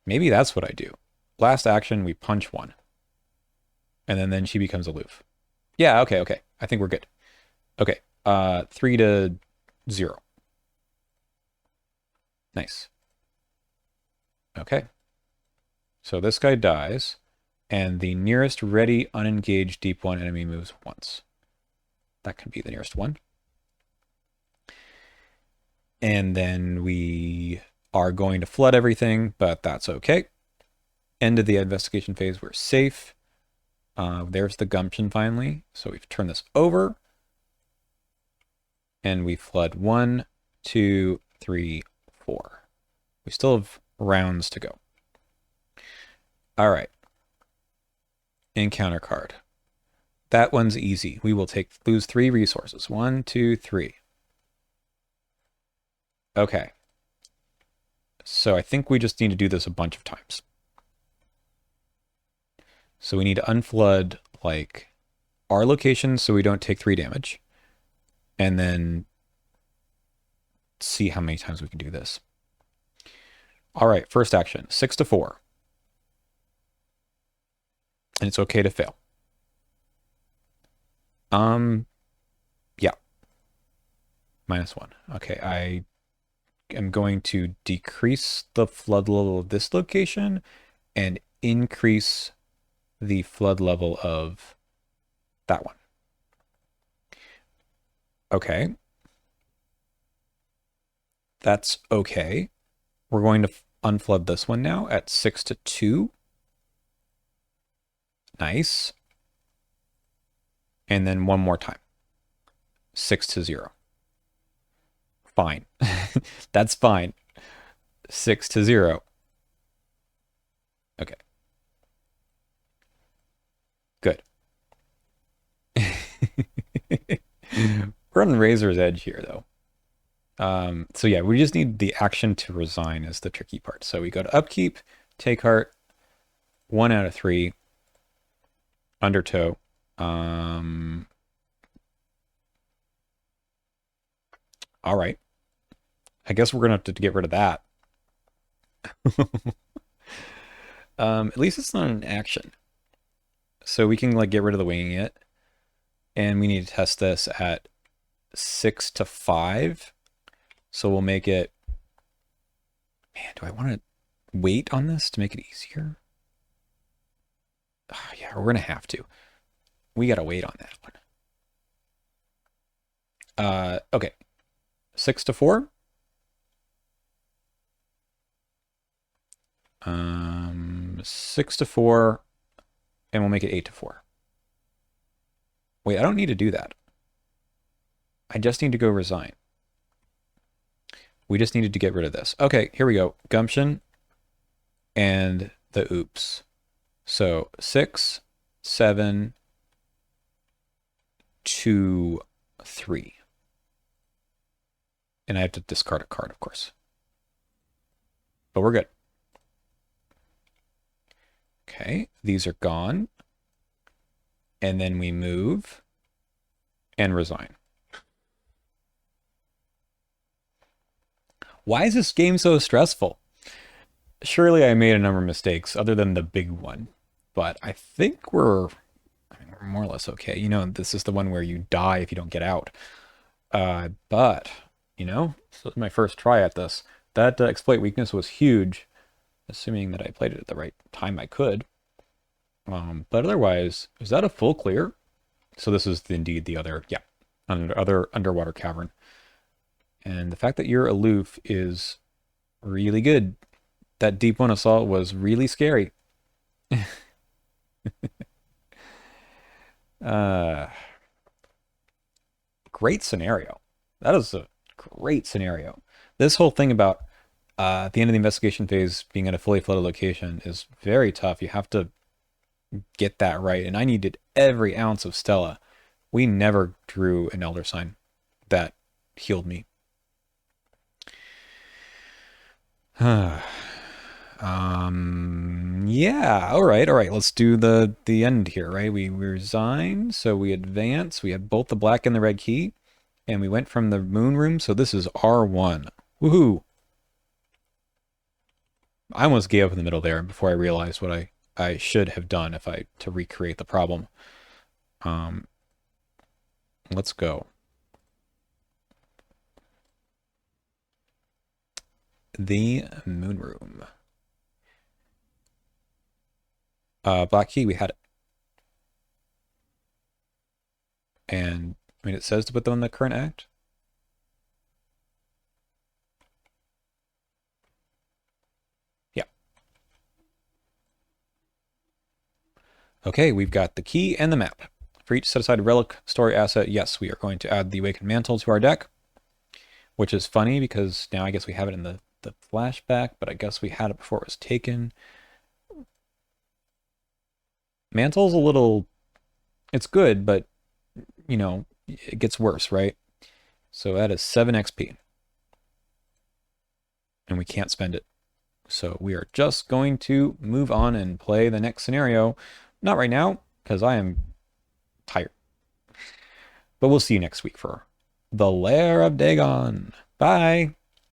Maybe that's what I do. Last action, we punch one. And then she becomes aloof. Yeah, okay, okay. I think we're good. Okay, 3 to 0. Nice. Okay. So this guy dies, and the nearest ready, unengaged, deep one enemy moves once. That can be the nearest one. And then we are going to flood everything, but that's okay. End of the investigation phase, we're safe. There's the gumption finally. So we've turned this over. And we flood 1, 2, 3, 4. We still have rounds to go. All right. Encounter card. That one's easy. We will lose 3 resources. 1, 2, 3. Okay. So I think we just need to do this a bunch of times. So we need to unflood like our location so we don't take 3 damage. And then see how many times we can do this. All right, first action, 6 to 4. And it's okay to fail. Yeah. -1. Okay, I am going to decrease the flood level of this location and increase the flood level of that one. Okay. That's okay. We're going to unflood this one now at 6 to 2. Nice. And then one more time. 6 to 0. Fine. That's fine. 6 to 0. Okay. Good. We're on razor's edge here, though. So yeah, we just need the action to resign is the tricky part. So we go to upkeep, take heart, 1 out of 3, undertow. All right. I guess we're gonna have to get rid of that. At least it's not an action. So we can like get rid of the winging it. And we need to test this at 6 to 5. So we'll make it... Man, do I want to wait on this to make it easier? Oh, yeah, we're going to have to. We got to wait on that one. Okay. 6 to 4. 6 to 4. And we'll make it 8 to 4. Wait, I don't need to do that. I just need to go resign. We just needed to get rid of this. Okay, here we go. Gumption and the oops. So 6, 7, 2, 3. And I have to discard a card, of course. But we're good. Okay, these are gone. And then we move and resign. Why is this game so stressful? Surely I made a number of mistakes other than the big one, but I think we're more or less okay. You know, this is the one where you die if you don't get out. But, you know, this was my first try at this. That exploit weakness was huge, assuming that I played it at the right time I could. But otherwise, is that a full clear? So this is indeed the other, yeah, other underwater cavern. And the fact that you're aloof is really good. That deep one assault was really scary. uh, Great scenario. That is a great scenario. This whole thing about at the end of the investigation phase being at a fully flooded location is very tough. You have to get that right. And I needed every ounce of Stella. We never drew an Elder Sign that healed me. Yeah, all right. Let's do the end here, right? We resign, so we advance. We have both the black and the red key, and we went from the moon room, so this is R1. Woohoo! I almost gave up in the middle there before I realized what I should have done to recreate the problem. Let's go. The moon room. Black key, we had it. And, I mean, it says to put them in the current act. Yeah. Okay, we've got the key and the map. For each set aside relic story asset, yes, we are going to add the Awakened Mantle to our deck, which is funny because now I guess we have it in the flashback, but I guess we had it before it was taken. Mantle's a little... It's good, but, you know, it gets worse, right? So that is 7 XP. And we can't spend it. So we are just going to move on and play the next scenario. Not right now, because I am tired. But we'll see you next week for The Lair of Dagon. Bye!